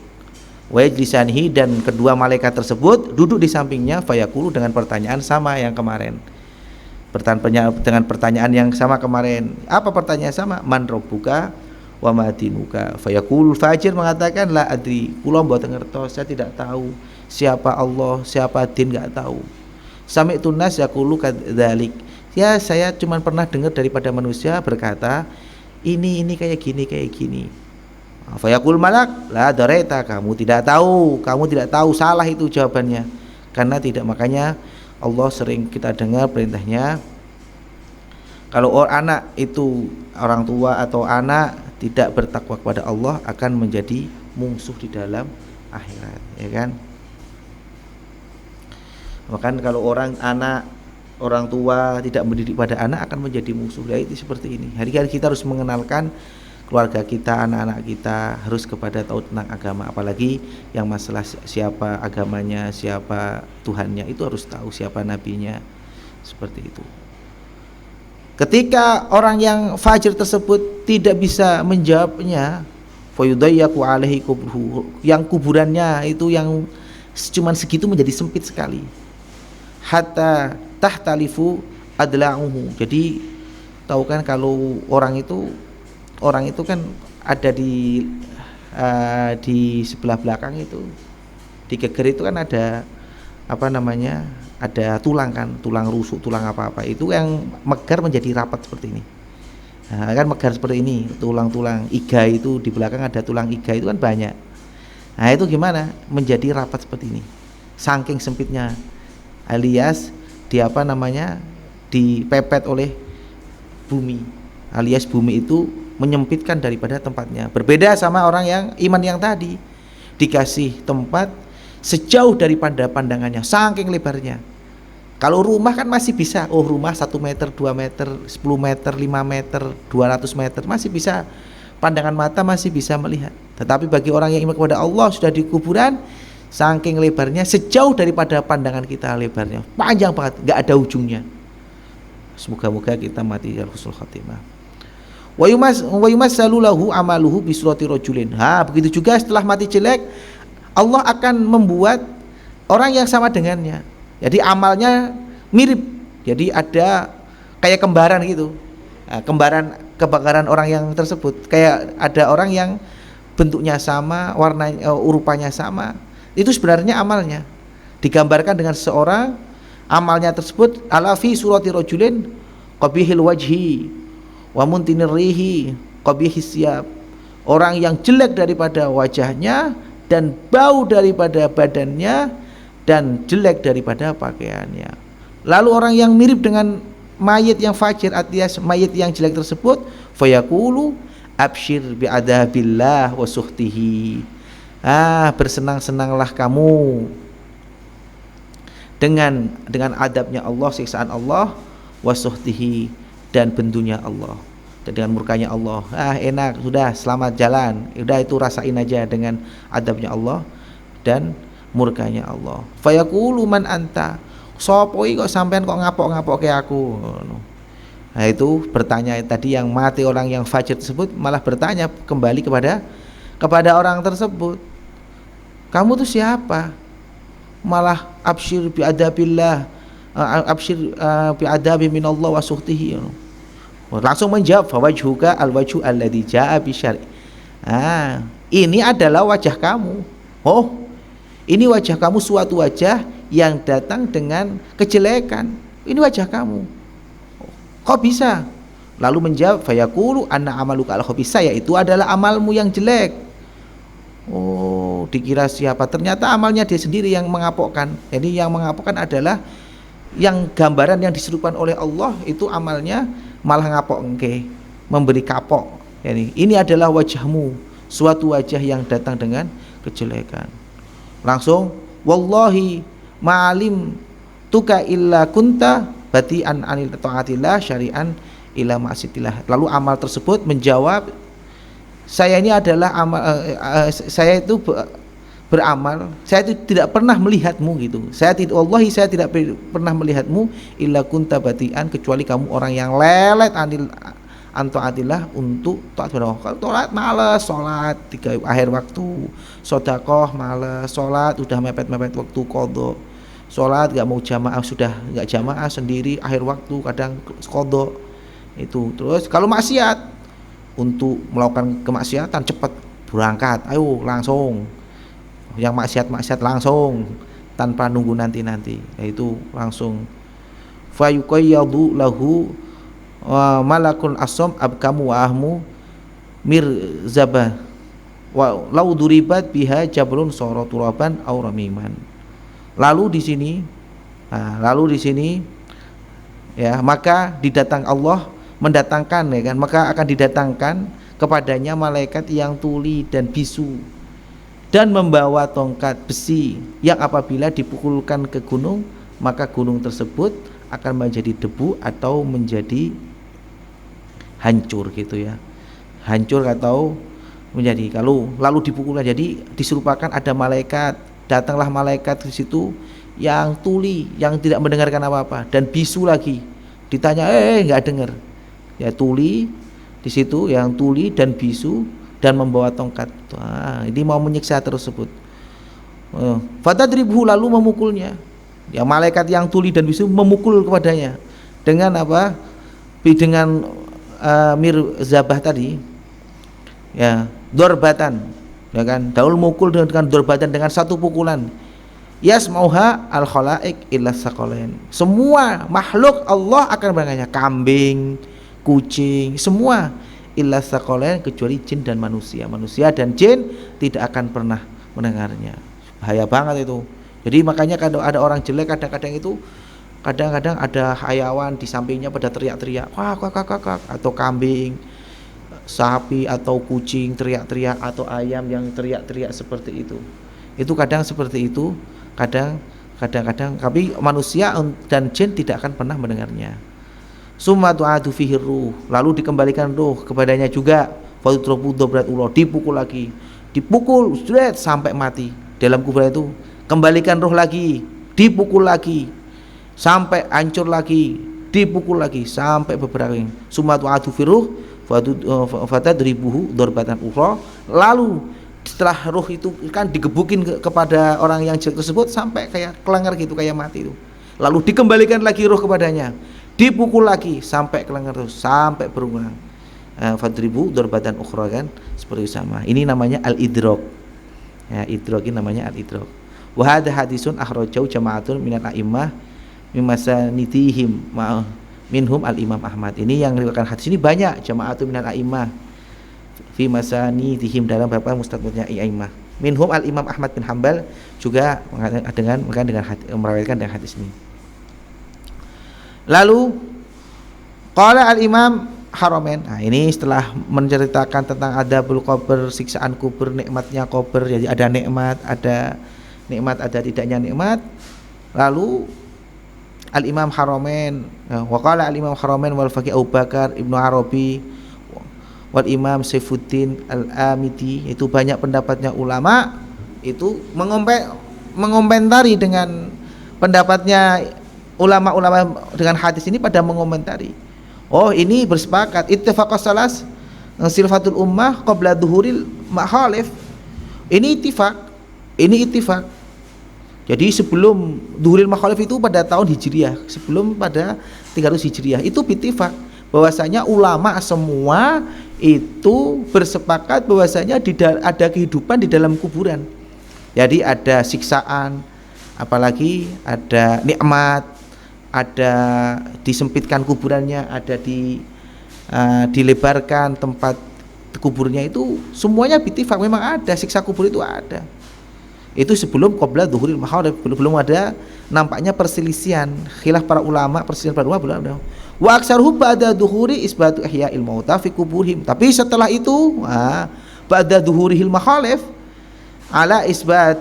Wa yajlisanihi, dan kedua malaikat tersebut duduk di sampingnya. Fayaqulu, dengan pertanyaan sama yang kemarin. Dengan pertanyaan yang sama kemarin. Apa pertanyaan sama? Man rabbuka wa ma dinuka. Fayaqul fajir mengatakan la adri, kula mboten ngertos, saya tidak tahu siapa Allah, siapa din, enggak tahu. Sami'tun nas yaqulu kadzalik. Ya, saya cuma pernah dengar daripada manusia berkata ini kayak gini. Fayaqul malak la daraita, kamu tidak tahu, salah itu jawabannya. Karena tidak, makanya Allah sering kita dengar perintahnya, kalau anak itu, orang tua atau anak tidak bertakwa kepada Allah akan menjadi musuh di dalam akhirat, ya kan? Bahkan kalau orang tua tidak mendidik pada anak akan menjadi musuh. Ya, itu seperti ini. Hari-hari kita harus mengenalkan keluarga kita, anak-anak kita harus kepada tahu tentang agama, apalagi yang masalah siapa agamanya, siapa Tuhannya, itu harus tahu, siapa nabinya, seperti itu. Ketika orang yang fajir tersebut tidak bisa menjawabnya, fayudayyaku alaihi kubruhu, yang kuburannya itu yang cuman segitu menjadi sempit sekali. Hatta tahtalifu adla'uhu. Jadi tahu kan kalau orang itu kan ada di sebelah belakang itu, di geger itu kan ada ada tulang kan, tulang rusuk, tulang apa-apa itu yang megar menjadi rapat seperti ini. Nah, kan megar seperti ini, tulang-tulang iga itu di belakang ada tulang iga itu kan banyak. Nah, itu gimana? Menjadi rapat seperti ini. Saking sempitnya, alias dipepet oleh bumi, alias bumi itu menyempitkan daripada tempatnya. Berbeda sama orang yang iman yang tadi, dikasih tempat sejauh daripada pandangannya, saking lebarnya. Kalau rumah kan masih bisa, rumah 1 meter, 2 meter, 10 meter, 5 meter, 200 meter masih bisa, pandangan mata masih bisa melihat. Tetapi bagi orang yang iman kepada Allah, sudah di kuburan, saking lebarnya sejauh daripada pandangan kita lebarnya, panjang banget, nggak ada ujungnya. Semoga-moga kita mati ya husnul khatimah. Wa yumassalu lahu amaluhu bi surati rajulin. Begitu juga setelah mati jelek, Allah akan membuat orang yang sama dengannya. Jadi amalnya mirip. Jadi ada kayak kembaran gitu. Kembaran orang yang tersebut. Kayak ada orang yang bentuknya sama, warnanya, rupanya sama. Itu sebenarnya amalnya. Digambarkan dengan seseorang, amalnya tersebut ala fi surati rajulin qabihil wajhi wa muntinir rihi qabihis siyab. Orang yang jelek daripada wajahnya dan bau daripada badannya dan jelek daripada pakaiannya. Lalu orang yang mirip dengan mayit yang fajir, alias mayit yang jelek tersebut, fayaqulu absyir bi'adabillah wa suhtihi. Bersenang-senanglah kamu dengan adabnya Allah, siksaan Allah, wa suhtihi, dan bendunya Allah, dan dengan murkanya Allah. Enak, sudah, selamat jalan, udah itu rasain aja dengan adabnya Allah dan murkanya Allah. Fayaqulu man anta, sopo kok sampean kok ngapok-ngapok kayak aku. Nah, itu bertanya tadi yang mati, orang yang fajir tersebut malah bertanya kembali kepada orang tersebut, kamu tuh siapa? Malah absyir bi adabillah, absyir bi adabi minallah wa suhtihi. Langsung menjawab, fawajhuka alwajhu alladzi jaa bi syar'i. Ini adalah wajah kamu. Ini wajah kamu, suatu wajah yang datang dengan kejelekan. Ini wajah kamu. Kok bisa? Lalu menjawab, fayaqulu anna amaluka al-khabisa, yaitu adalah amalmu yang jelek. Dikira siapa? Ternyata amalnya dia sendiri yang mengapokkan. Jadi yang mengapokkan adalah yang gambaran yang diserupan oleh Allah, itu amalnya malah ngapok memberi kapok. Jadi ini adalah wajahmu, suatu wajah yang datang dengan kejelekan. Langsung, wallahi ma'alim tuka illa kunta bati'an anil ta'atillah syari'an ila ma'siyatillah. Lalu amal tersebut menjawab, saya ini adalah saya itu beramal, saya itu tidak pernah melihatmu gitu. Wallahi saya tidak pernah melihatmu illa kunta batian, kecuali kamu orang yang lelet antaatillah, untuk taat kepada Allah. Kalau taat malas salat di akhir waktu, sedekah malas salat, udah mepet-mepet waktu qadha. Salat enggak mau jamaah, sudah enggak jamaah sendiri akhir waktu, kadang qadha. Itu. Terus kalau maksiat, untuk melakukan kemaksiatan cepat berangkat, ayo langsung. Yang maksiat langsung tanpa nunggu nanti, yaitu langsung. Fa yuqayyadu lahu malakul asom abkamu wa ahmu mirzabah wa lau duribat biha jabrun sara turaban aw ramiman. Lalu di sini ya, maka Allah mendatangkan, ya kan, maka akan didatangkan kepadanya malaikat yang tuli dan bisu dan membawa tongkat besi yang apabila dipukulkan ke gunung, maka gunung tersebut akan menjadi debu atau menjadi hancur gitu ya. Hancur atau menjadi, kalau lalu dipukulkan, jadi diserupakan ada malaikat, datanglah malaikat di situ yang tuli, yang tidak mendengarkan apa-apa, dan bisu lagi. Ditanya enggak dengar. Ya tuli di situ, yang tuli dan bisu dan membawa tongkat. Ini mau menyiksa tersebut. Fatadribhu, lalu memukulnya. Ya, malaikat yang tuli dan bisu memukul kepadanya dengan apa? Dengan mirzabah tadi. Ya, dorbatan. Ya kan? Daul mukul dengan dorbatan, dengan satu pukulan. Yasmauha al khalaik illa saqalain. Semua makhluk Allah akan mendengarnya, kambing, kucing, semua illa saqalain, kecuali jin dan manusia. Manusia dan jin tidak akan pernah mendengarnya. Bahaya banget itu. Jadi makanya kalau ada orang jelek, kadang-kadang ada hayawan di sampingnya pada teriak-teriak, wah kakak, atau kambing, sapi atau kucing teriak-teriak, atau ayam yang teriak-teriak seperti itu. Itu kadang seperti itu, kadang-kadang, tapi manusia dan jin tidak akan pernah mendengarnya. Summa tu'adu fihi ruh, lalu dikembalikan ruh kepadanya juga. Fatutrabu dobratullah, dipukul lagi, dipukul sampai mati dalam kuburan itu. Kembalikan ruh lagi, dipukul lagi sampai hancur lagi, dipukul lagi sampai beberapa kali. Summa tu'adu fihi ruh fatadribuhu dorbatan ukhra, lalu setelah ruh itu kan digebukin kepada orang yang jelek tersebut sampai kayak kelengar gitu, kayak mati itu. Lalu dikembalikan lagi ruh kepadanya, dipukul lagi sampai kelengar terus, sampai berulang. Fadribu dorbatan ukhra, kan seperti sama. Ini namanya al-idrok. Ya, idrok ini namanya al-idrok. Wa hadza hadisun akhrajau jama'atun minal a'immah mimasanitihim minhum al-Imam Ahmad. Ini yang riwayatkan hadis ini banyak, jama'atun minal a'immah fi masanidihim, dalam beberapa mustadraknya a'immah. Minhum al-Imam Ahmad bin Hanbal juga meriwayatkan dengan hadis ini. Lalu qala al-Imam Haramain. Nah, ini setelah menceritakan tentang adabul qabr, siksaan kubur, nikmatnya kubur. Jadi ada nikmat, ada tidaknya nikmat. Lalu al-Imam Haramain, wa qala al-Imam Haramain wal faqih Abu Bakar Ibnu Arabi wal Imam Saifuddin Al-Amidi, itu banyak pendapatnya ulama itu mengomentari dengan pendapatnya ulama-ulama dengan hadis ini, pada mengomentari, oh ini bersepakat ittifaqas salas silfatul ummah qabla dhuhuril makhalif. Ini ittifaq. Jadi sebelum dhuhuril makhalif itu pada tahun Hijriah, sebelum pada 300 Hijriah, itu ittifaq bahwasanya ulama semua itu bersepakat bahwasanya ada kehidupan di dalam kuburan. Jadi ada siksaan, apalagi ada nikmat, ada disempitkan kuburannya, ada dilebarkan tempat kuburnya, itu semuanya bittifaq, memang ada siksa kubur, itu ada. Itu sebelum qabla dhuhuril makhalif, belum ada nampaknya perselisihan, khilaf para ulama, perselisihan para ulama belum ada. Wa aksaruhu ba'da dhuhuri isbatu ihya'il mauta fi kuburihim. Tapi setelah itu, ba'da dhuhurihil makhalif ala isbat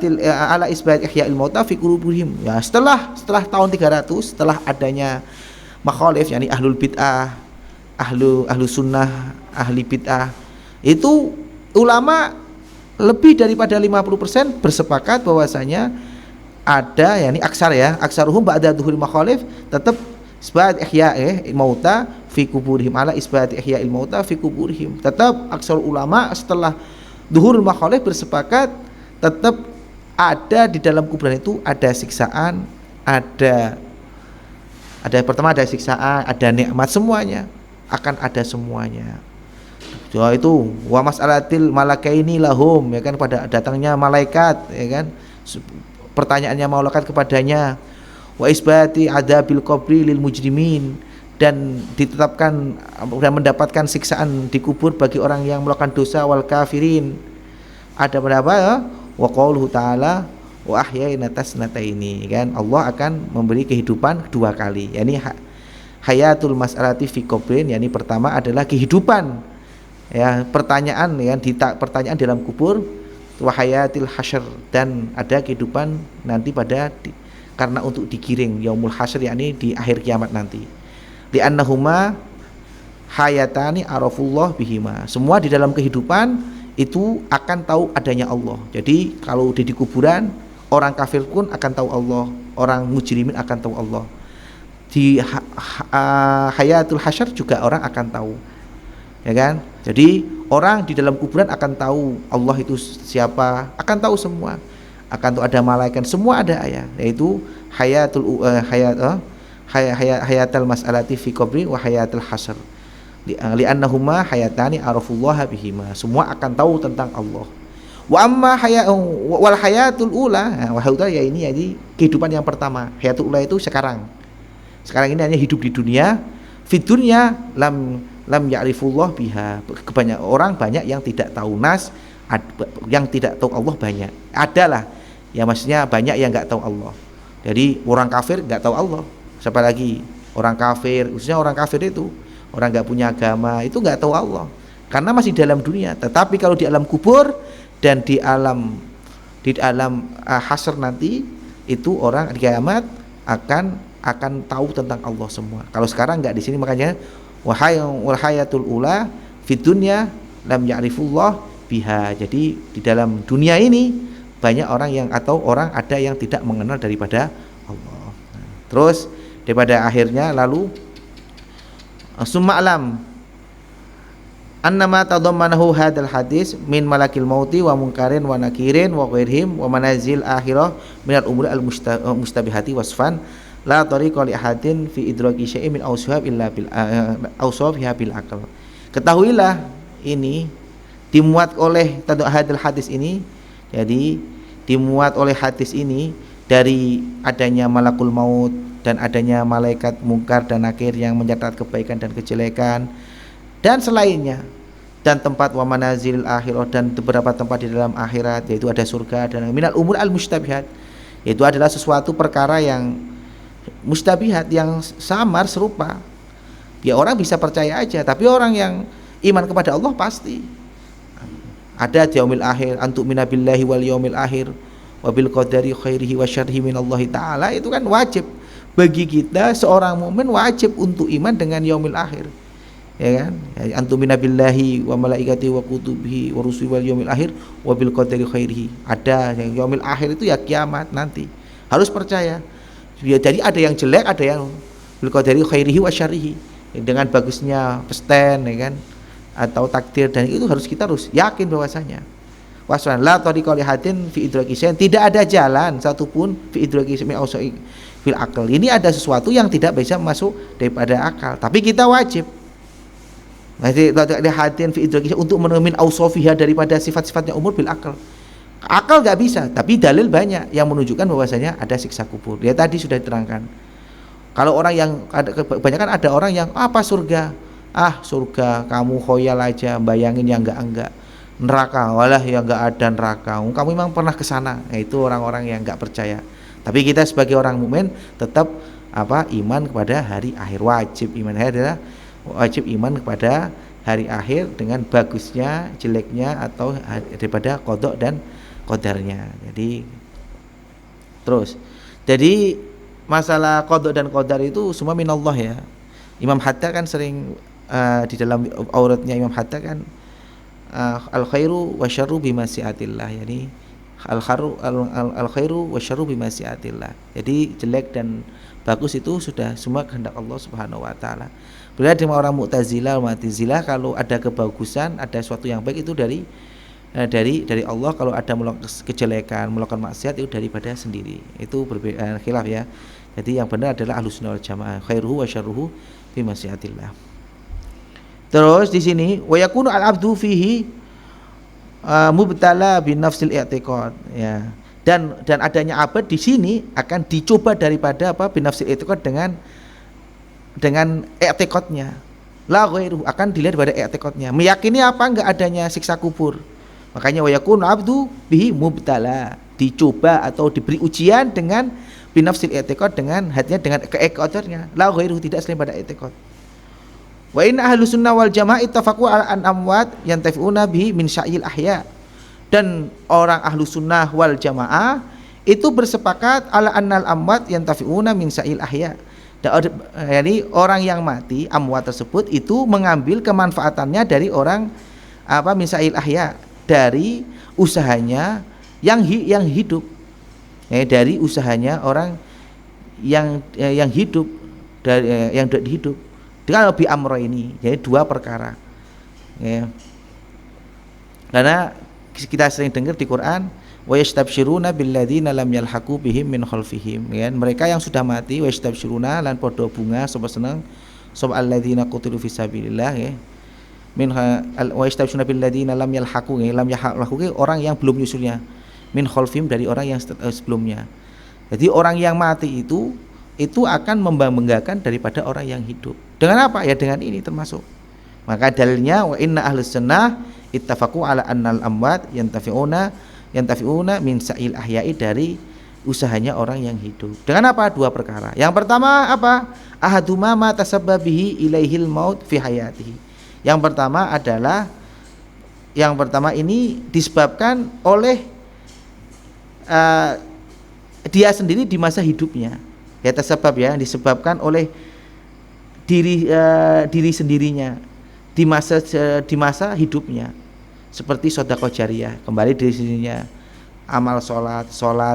ihya'il mauta fi kuburihim. Ya, setelah tahun 300, setelah adanya makhalif, yakni ahlul bid'ah, ahlu sunnah, ahli bid'ah, itu ulama lebih daripada 50% bersepakat bahwasanya ada, yakni aksar ya, aksaruhum ba'da dhuhuril makhalif, tetap isbat ihya mauta fi kuburihim, ala isbat ihya mauta fi kuburihim. Tetap aksar ulama setelah dhuhuril makhalif bersepakat tetap ada di dalam kuburan itu ada siksaan, ada pertama ada siksaan, ada nikmat, semuanya akan ada semuanya. Doa itu wa mas'alatil malakaini lahum, ya kan, pada datangnya malaikat, ya kan, pertanyaannya malaikat kepadanya, wa isbati adabil qabri lil mujrimin, dan ditetapkan dan mendapatkan siksaan di kubur bagi orang yang melakukan dosa, wal kafirin. Ada berapa ya? Wa qauluhu ta'ala wa ahyayna tasnataini, kan, Allah akan memberi kehidupan dua kali, yakni hayatul mas'alati fi qabrin, yakni pertama adalah kehidupan ya, pertanyaan ya, pertanyaan dalam kubur, wa hayatil hasyr, dan ada kehidupan nanti karena untuk digiring yaumul hasyr, yakni di akhir kiamat nanti. Li annahuma hayatani arafullah bihima, semua di dalam kehidupan itu akan tahu adanya Allah. Jadi kalau di kuburan orang kafir pun akan tahu Allah, orang mujrimin akan tahu Allah. Di hayatul hasyr juga orang akan tahu, ya kan. Jadi orang di dalam kuburan akan tahu Allah itu siapa, akan tahu semua, akan tahu ada malaikat, semua ada ya, yaitu hayatul mas'alati fi qabri wa hayatul hasyr. Li'annahuma hayatani arafullah bihima, semua akan tahu tentang Allah. Wa amma wal hayatul ula, ya ini jadi kehidupan yang pertama. Hayatul ula itu sekarang ini hanya hidup di dunia. Fid dunya lam ya'rifullah biha, banyak yang tidak tahu nas, yang tidak tahu Allah banyak. Adalah ya, maksudnya banyak yang enggak tahu Allah. Jadi orang kafir enggak tahu Allah. Siapa lagi? Orang kafir, khususnya orang kafir itu, orang enggak punya agama itu enggak tahu Allah karena masih dalam dunia. Tetapi kalau di alam kubur dan di alam hasyr nanti, itu orang di kiamat akan tahu tentang Allah semua. Kalau sekarang enggak di sini, makanya wal hayatul ula fid dunya lam ya'rifullah biha. Jadi di dalam dunia ini banyak orang ada yang tidak mengenal daripada Allah. Terus daripada akhirnya, lalu summa alam annama tadammanahu hadzal hadis min malakil mauti wa munkarin wa nakirin wa ghairihim wa manazil akhirah minal umuri al mustabihati wasfan la tariqa li ahadin fi idraki syai'in min awsaf illa bil awsafiha bil aql. Ketahuilah ini dimuat oleh hadzal hadis ini, jadi dimuat oleh hadis ini dari adanya malakul maut dan adanya malaikat mungkar dan nakir yang mencatat kebaikan dan kejelekan dan selainnya, dan tempat wa manazil akhirah, dan beberapa tempat di dalam akhirat, yaitu ada surga, dan minal umur al mustabihat, itu adalah sesuatu perkara yang mustabihat, yang samar serupa. Ya orang bisa percaya aja, tapi orang yang iman kepada Allah pasti ada yaumil akhir, antu minabillahi wal yaumil akhir wa bil qadari khairihi wa syarrihi minallahi taala. Itu kan wajib bagi kita, seorang mukmin wajib untuk iman dengan yaumil akhir, ya kan. Antu minabillahi wa malaikatihi wa kutubihi wa rusulihi wal yaumil akhir wa bil qadari khairihi. Ada yang yaumil akhir itu ya kiamat nanti, harus percaya. Jadi ada yang jelek, ada yang bil qadari khairihi wa syarrihi, dengan bagusnya pesten, ya kan, atau takdir, dan itu kita harus yakin bahwasanya waswan la tariqa li hadin fi idraki syai'in, tidak ada jalan satupun fi idraki syai'in ausai fil akal. Ini ada sesuatu yang tidak bisa masuk daripada akal, tapi kita wajib hadin fi idraki untuk menemukan ausofiha daripada sifat-sifatnya umur bil akal. Akal nggak bisa, tapi dalil banyak yang menunjukkan bahwasanya ada siksa kubur. Ya tadi sudah diterangkan. Kalau orang yang kebanyakan ada orang yang apa surga, surga kamu khoyal aja, bayangin yang enggak. Neraka, walah yang enggak ada neraka, kamu memang pernah ke sana. Nah, itu orang-orang yang enggak percaya. Tapi kita sebagai orang mukmin tetap iman kepada hari akhir, wajib iman kepada hari akhir dengan bagusnya, jeleknya, atau daripada qada dan qadarnya. Jadi masalah qada dan qadar itu semua minallah ya. Imam Haddad kan sering di dalam auratnya Imam Haddad kan al khairu wa syarru bimasyiatillah, yani al khairu wa syarru bimasyiatillah. Jadi jelek dan bagus itu sudah semua kehendak Allah Subhanahu wa taala. Beda dengan orang Mu'tazilah, kalau ada kebagusan, ada sesuatu yang baik itu dari Allah, kalau ada melakukan kejelekan, melakukan maksiat itu daripada sendiri. Itu berbeda, khilaf ya. Jadi yang benar adalah Ahlus Sunnah wal Jamaah, khairuhu wa syarruhu bimasyiatillah. Terus di sini wa yakunu al-abdu fihi mubtala bin nafsil i'tiqad, ya. Dan adanya abad di sini akan dicoba daripada apa? Bin nafsil i'tiqad, dengan i'tiqadnya. La ghairu, akan dilihat pada i'tiqadnya. Meyakini apa? Enggak adanya siksa kubur. Makanya wa yakunu abdu bihi mubtala, dicoba atau diberi ujian dengan bin nafsil i'tiqad, dengan hatinya, dengan ke'iqadarnya. La ghairu, tidak selain pada i'tiqad. Wa inna ahlus sunnah wal jamaah ittafaqu ala an amwat yantafi'una bihi min sya'il ahya. Dan orang ahlus sunnah wal jamaah itu bersepakat ala annal amwat yantafi'una min sya'il ahya. Jadi orang yang mati, amwat tersebut itu mengambil kemanfaatannya dari orang min sya'il ahya, dari usahanya yang hidup. Dari usahanya orang yang hidup, dari yang hidup. Kalau bi amro ini, jadi dua perkara, ya. Karena kita sering dengar di Quran, wa yastabsyiruna billadzina lam yalhaqu bihim min khalfihim, ya. Mereka yang sudah mati, wa yastabsyiruna lan podo bunga sapa seneng sapa alladzina qutilu fisabilillah, ya. Wa yastabsyiruna billadzina lam yalhaqu, lam yalhaqu orang yang belum nyusulnya, min khalfihim dari orang yang sebelumnya. Jadi orang yang mati itu akan membanggakan daripada orang yang hidup. Dengan apa? Ya dengan ini termasuk. Maka dalilnya wa inna ahlus sunnah ittafaqu ala annal amwat yantafi'una min sa'il ahya'i, dari usahanya orang yang hidup. Dengan apa? Dua perkara. Yang pertama apa? Ahaduma ma tasabbabihi ilaihil maut fi hayatihi. Yang pertama ini disebabkan oleh dia sendiri di masa hidupnya. Ya tasabab, ya, disebabkan oleh diri sendirinya di masa hidupnya, seperti sedekah jariyah, kembali diri sendirinya, amal sholat,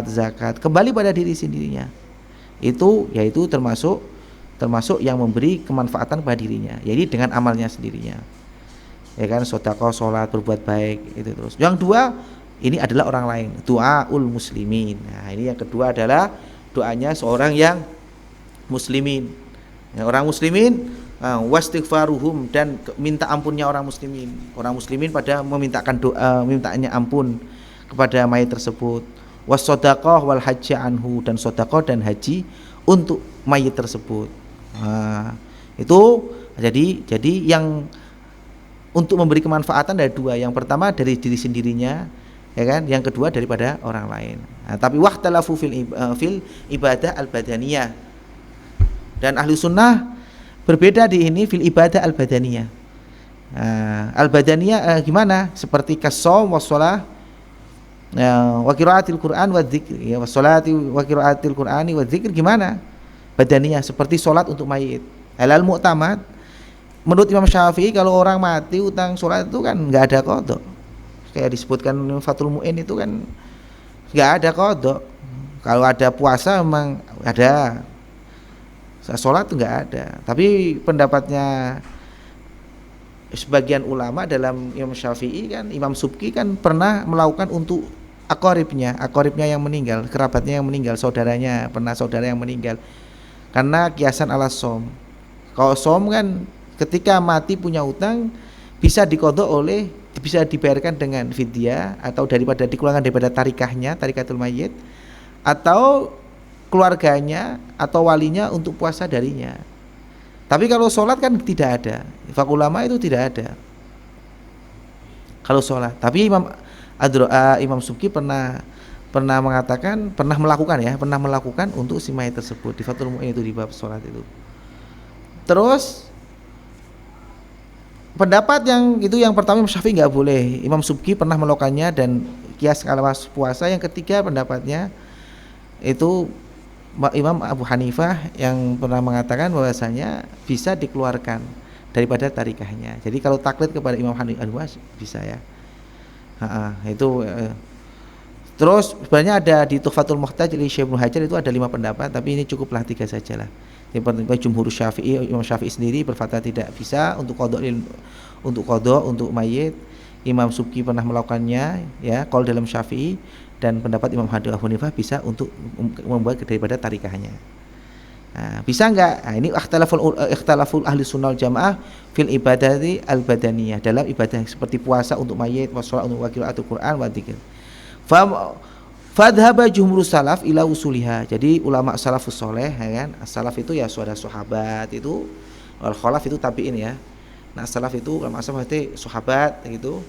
zakat, kembali pada diri sendirinya. Itu yaitu termasuk yang memberi kemanfaatan pada dirinya, jadi dengan amalnya sendirinya, ya kan, sedekah, sholat, berbuat baik itu terus. Yang dua ini adalah orang lain, doaul muslimin. Nah ini yang kedua adalah doanya seorang yang muslimin, ya, orang muslimin, wastighfaruhum, dan minta ampunnya orang muslimin pada memintakan doa, mintanya ampun kepada mayit tersebut. Wassadaqah wal haji anhu, dan sedekah dan haji untuk mayit tersebut. Itu jadi yang untuk memberi kemanfaatan dari dua. Yang pertama dari diri sendirinya, ya kan, yang kedua daripada orang lain. Tapi wahtalafu fil ibadah al-badaniyah, dan ahli sunnah berbeda di ini fil ibadah al-badaniyah. Al-badaniyah gimana? Seperti qasom wassalah, wa qiraatil Qur'an wa dzikr, ya, wassalati wa qiraatil Qur'ani wa dzikr. Gimana? Badaniyah seperti salat untuk mayit. Halal mu'tamad menurut Imam Syafi'i, kalau orang mati utang salat itu kan enggak ada qada. Kayak disebutkan Fathul Mu'in itu kan enggak ada qada. Kalau ada puasa memang ada, salat itu enggak ada. Tapi pendapatnya sebagian ulama dalam Imam Syafi'i kan, Imam Subki kan pernah melakukan untuk akoribnya yang meninggal, kerabatnya yang meninggal, saudaranya, pernah saudara yang meninggal, karena kiasan ala som. Kalau som kan ketika mati punya utang bisa diqadha bisa dibayarkan dengan fidyah, atau dikeluarkan daripada tarikatul mayyit, atau keluarganya atau walinya untuk puasa darinya. Tapi kalau sholat kan tidak ada, ulama itu tidak ada kalau sholat. Tapi Imam Subki pernah melakukan untuk si mayit tersebut di Fathul Mu'in itu, di bab sholat itu. Terus pendapat yang pertama Imam Syafi'i nggak boleh, Imam Subki pernah melakukannya dan kias kalau puasa. Yang ketiga pendapatnya itu Imam Abu Hanifah yang pernah mengatakan bahwasanya bisa dikeluarkan daripada tarikahnya. Jadi kalau taklid kepada Imam Hanbali bisa ya. Itu terus sebenarnya ada di Tuhfatul Muhtaj dari Syekh Ibnu Hajar itu ada 5 pendapat, tapi ini cukuplah 3 sajalah. Yang pertama jumhur Syafi'i, Imam Syafi'i sendiri berfatwa tidak bisa untuk qada untuk mayit. Imam Subki pernah melakukannya ya, qaul dalam Syafi'i, dan pendapat Imam Abu Hanifah bisa untuk membuat daripada tarikahnya. Bisa enggak? Ini ikhtilaful ahli sunnah wal jamaah fil ibadati al badaniyah, dalam ibadah seperti puasa untuk mayit, wassalat untuk qiraatul Quran wa dzikir. Fadhaba jumhur salaf ila usuliha. Jadi ulama salafus soleh ya kan, salaf itu ya saudara sahabat itu, wal khalaf itu tabi'in ya. Nah salaf itu ulama salaf itu sahabat gitu,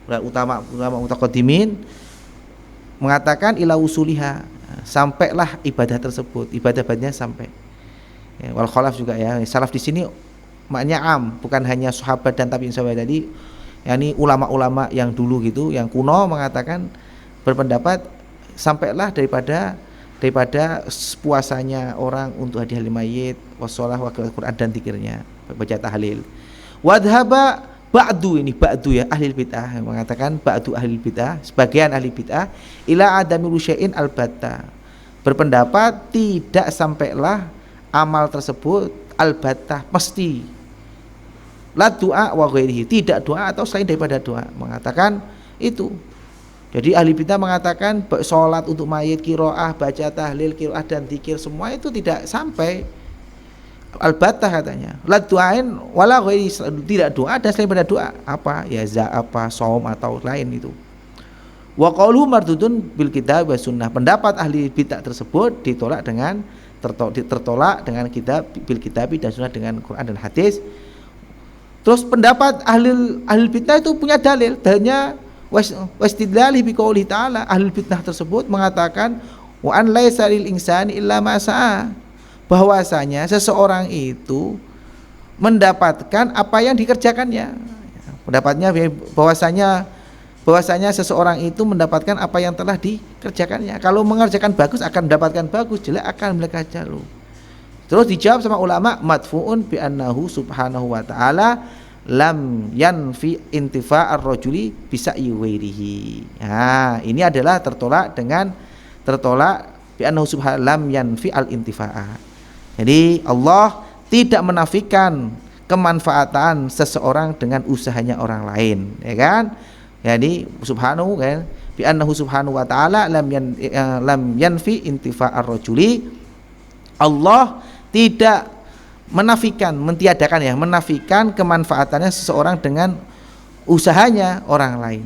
ulama mutaqaddimin mengatakan ila usuliha, sampailah ibadah tersebut, ibadah badannya sampai ya, wal khalaf juga ya. Salaf di sini maknanya am, bukan hanya sahabat dan tabi'in sahabat. Jadi yakni ulama-ulama yang dulu gitu, yang kuno mengatakan, berpendapat sampailah daripada puasanya orang untuk hadiah mayit, wassalah wa qiraatul Quran dan zikirnya, baca tahlil. Wadhaba ba'du, ini ba'du ya, ahli bid'ah mengatakan, ba'du ahli bid'ah, sebagian ahli bid'ah, ila adami rusya'in albatta, berpendapat tidak sampailah amal tersebut albatta, pasti la doa wa ghairihi, tidak doa atau selain daripada doa, mengatakan itu. Jadi ahli bid'ah mengatakan sholat untuk mayit, qiraah, baca tahlil, qiraah dan zikir, semua itu tidak sampai albattah katanya. La du'ain wala ghairi, tidak doa dan selain pada doa, apa ya, shaum atau lain itu. Wa qauluhu mardudun bil kitab wa sunnah, pendapat ahli bid'ah tersebut ditolak dengan kitab bil kitab dan sunnah, dengan Quran dan hadis. Terus pendapat ahli bid'ah itu punya dalilnya wastidlali bi qouli ta'ala, ahli bid'ah tersebut mengatakan wa an laisa lil insani illa ma sa'a, bahwasanya seseorang itu mendapatkan apa yang dikerjakannya. Pendapatnya bahwasanya seseorang itu mendapatkan apa yang telah dikerjakannya. Kalau mengerjakan bagus akan mendapatkan bagus, jelek akan mendapatkan jelek. Terus dijawab sama ulama, madfu'un bi annahu subhanahu wa ta'ala lam yanfi intifa'ar rajuli bisa yuwairihi. Nah, ini adalah tertolak bi annahu subhanahu lam yanfi al intifa'a. Jadi Allah tidak menafikan kemanfaatan seseorang dengan usahanya orang lain, ya kan? Jadi subhanahu kan, bi annahu subhanahu wa ta'ala lam yanfi intifa'ar rajuli. Allah tidak menafikan kemanfaatannya seseorang dengan usahanya orang lain.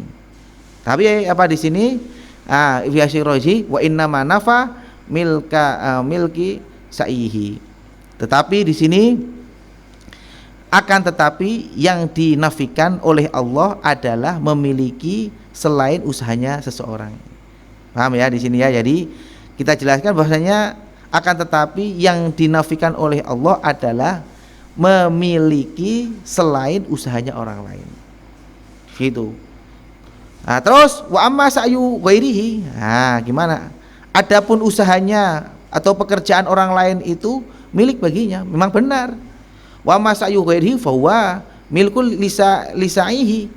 Tapi apa di sini? Fi'asyiroji wa inna ma nafa milki sa'ihi. Tetapi di sini yang dinafikan oleh Allah adalah memiliki selain usahanya seseorang. Paham ya di sini ya? Jadi kita jelaskan bahwasanya yang dinafikan oleh Allah adalah memiliki selain usahanya orang lain. Gitu. Nah, terus wa amma sa'yu ghairihi. Nah, gimana? Adapun usahanya atau pekerjaan orang lain itu milik baginya, memang benar. Wa amma sa'yu ghairihi fa huwa milkul lisaihi.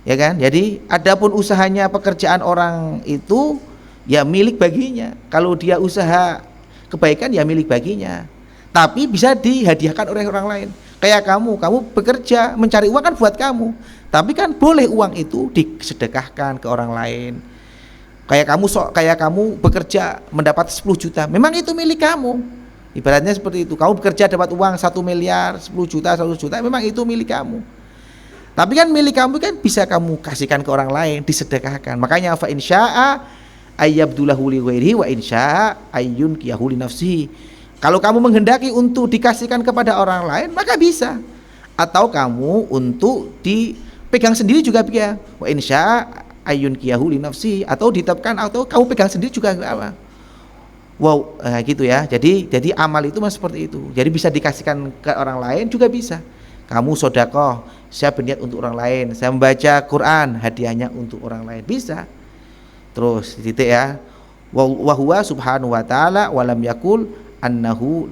Ya kan? Jadi adapun usahanya pekerjaan orang itu ya milik baginya. Kalau dia usaha kebaikan ya milik baginya, tapi bisa dihadiahkan oleh orang lain. Kayak kamu bekerja mencari uang kan buat kamu, tapi kan boleh uang itu disedekahkan ke orang lain. Kayak kamu bekerja mendapat 10 juta, memang itu milik kamu. Ibaratnya seperti itu, kamu bekerja dapat uang 1 miliar, 10 juta, 100 juta, memang itu milik kamu. Tapi kan milik kamu kan bisa kamu kasihkan ke orang lain, disedekahkan. Makanya fa insya'a ayyabdulahu li ghairihi wa insya'a ayyunkiyahu li nafsihi. Kalau kamu menghendaki untuk dikasihkan kepada orang lain maka bisa, atau kamu untuk dipegang sendiri juga bisa. Wa insya'a ayyunkiyahu li nafsihi, atau ditetapkan atau kamu pegang sendiri juga enggak apa. Wow, gitu ya. Jadi amal itu mas seperti itu. Jadi bisa dikasihkan ke orang lain juga bisa. Kamu sedekah, saya berniat untuk orang lain. Saya membaca Quran, hadiahnya untuk orang lain, bisa. Terus titik ya, wa huwa subhanahu wa ta'ala walam yakul annahu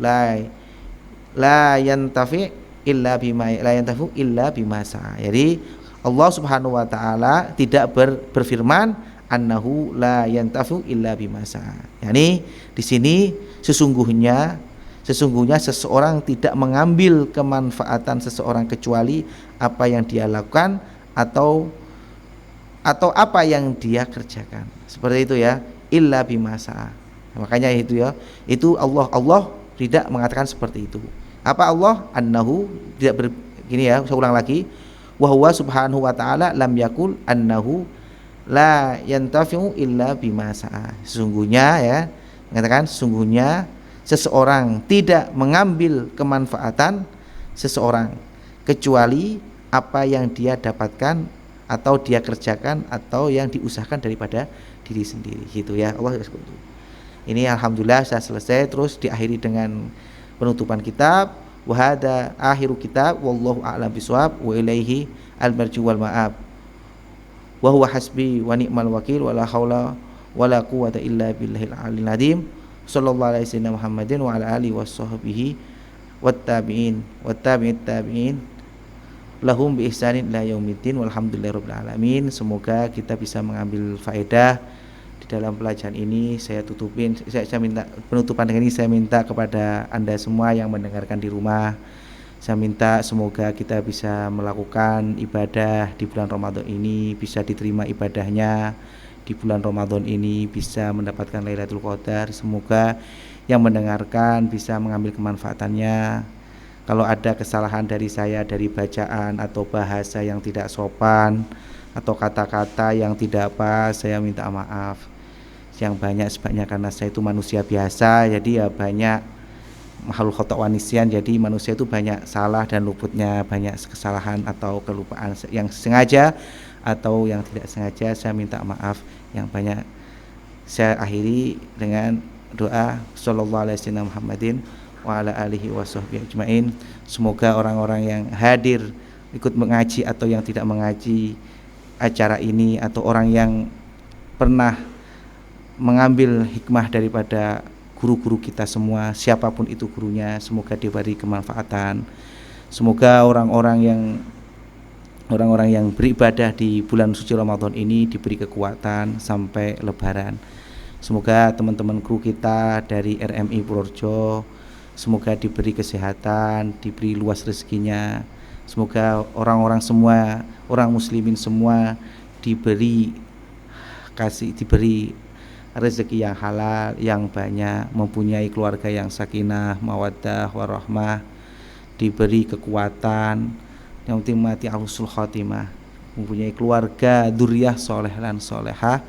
la yantafi illa bima la yantafu illa bima sa'a. Jadi Allah Subhanahu wa taala tidak berfirman annahu la yantafu illa bima sa'a. Yani di sini sesungguhnya seseorang tidak mengambil kemanfaatan seseorang kecuali apa yang dia lakukan atau apa yang dia kerjakan. Seperti itu ya, illa bima sa'a. Makanya itu ya, itu Allah tidak mengatakan seperti itu. Apa Allah? Annahu tidak gini ya, saya ulang lagi. Wa huwa subhanahu wa ta'ala lam yakul annahu la yantafi'u illa bima sa'a. Sesungguhnya ya, mengatakan sesungguhnya seseorang tidak mengambil kemanfaatan seseorang kecuali apa yang dia dapatkan atau dia kerjakan atau yang diusahakan daripada diri sendiri, gitu ya. Allah seperti itu. Ini alhamdulillah sudah selesai. Terus diakhiri dengan penutupan kitab. Wa hada akhiru kitab wallahu a'lam bishawab wa ilaihi al-marji wal ma'ab. Wa huwa hasbi wa ni'mal wakil wa la haula wa la quwwata illa billahil aliyil azim. Sallallahu alaihi wasallam Muhammadin wa ala alihi washabbihi wat tabi'in wat tabi'it tabi'in lahum bi ihsanin ila yaumiddin walhamdulillahirabbil alamin. Semoga kita bisa mengambil faedah di dalam pelajaran ini. Saya minta penutupan dengan ini, saya minta kepada Anda semua yang mendengarkan di rumah, saya minta semoga kita bisa melakukan ibadah di bulan Ramadan ini, bisa diterima ibadahnya di bulan Ramadan ini, bisa mendapatkan Lailatul Qadar. Semoga yang mendengarkan bisa mengambil kemanfaatannya. Kalau ada kesalahan dari saya, dari bacaan atau bahasa yang tidak sopan atau kata-kata yang tidak pas, saya minta maaf yang banyak sebabnya karena saya itu manusia biasa, jadi ya banyak makhluk khata' wa nisyan, jadi manusia itu banyak salah dan luputnya, banyak kesalahan atau kelupaan yang sengaja atau yang tidak sengaja. Saya minta maaf yang banyak. Saya akhiri dengan doa sallallahu alaihi wasallam Muhammadin wa ala alihi washabbihi ajmain. Semoga orang-orang yang hadir ikut mengaji atau yang tidak mengaji acara ini, atau orang yang pernah mengambil hikmah daripada guru-guru kita semua, siapapun itu gurunya, semoga diberi kemanfaatan. Semoga orang-orang yang beribadah di bulan suci Ramadan ini diberi kekuatan sampai Lebaran. Semoga teman-teman kru kita dari RMI Purworejo semoga diberi kesehatan, diberi luas rezekinya. Semoga orang-orang semua, orang muslimin semua diberi rezeki yang halal, yang banyak, mempunyai keluarga yang sakinah, mawaddah, warahmah, diberi kekuatan, yang penting mati husnul khotimah, mempunyai keluarga, dzurriyyah soleh dan solehah,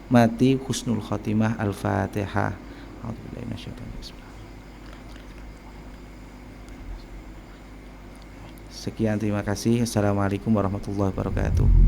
mati husnul khotimah. Al-Fatihah. Sekian, terima kasih. Assalamualaikum warahmatullahi wabarakatuh.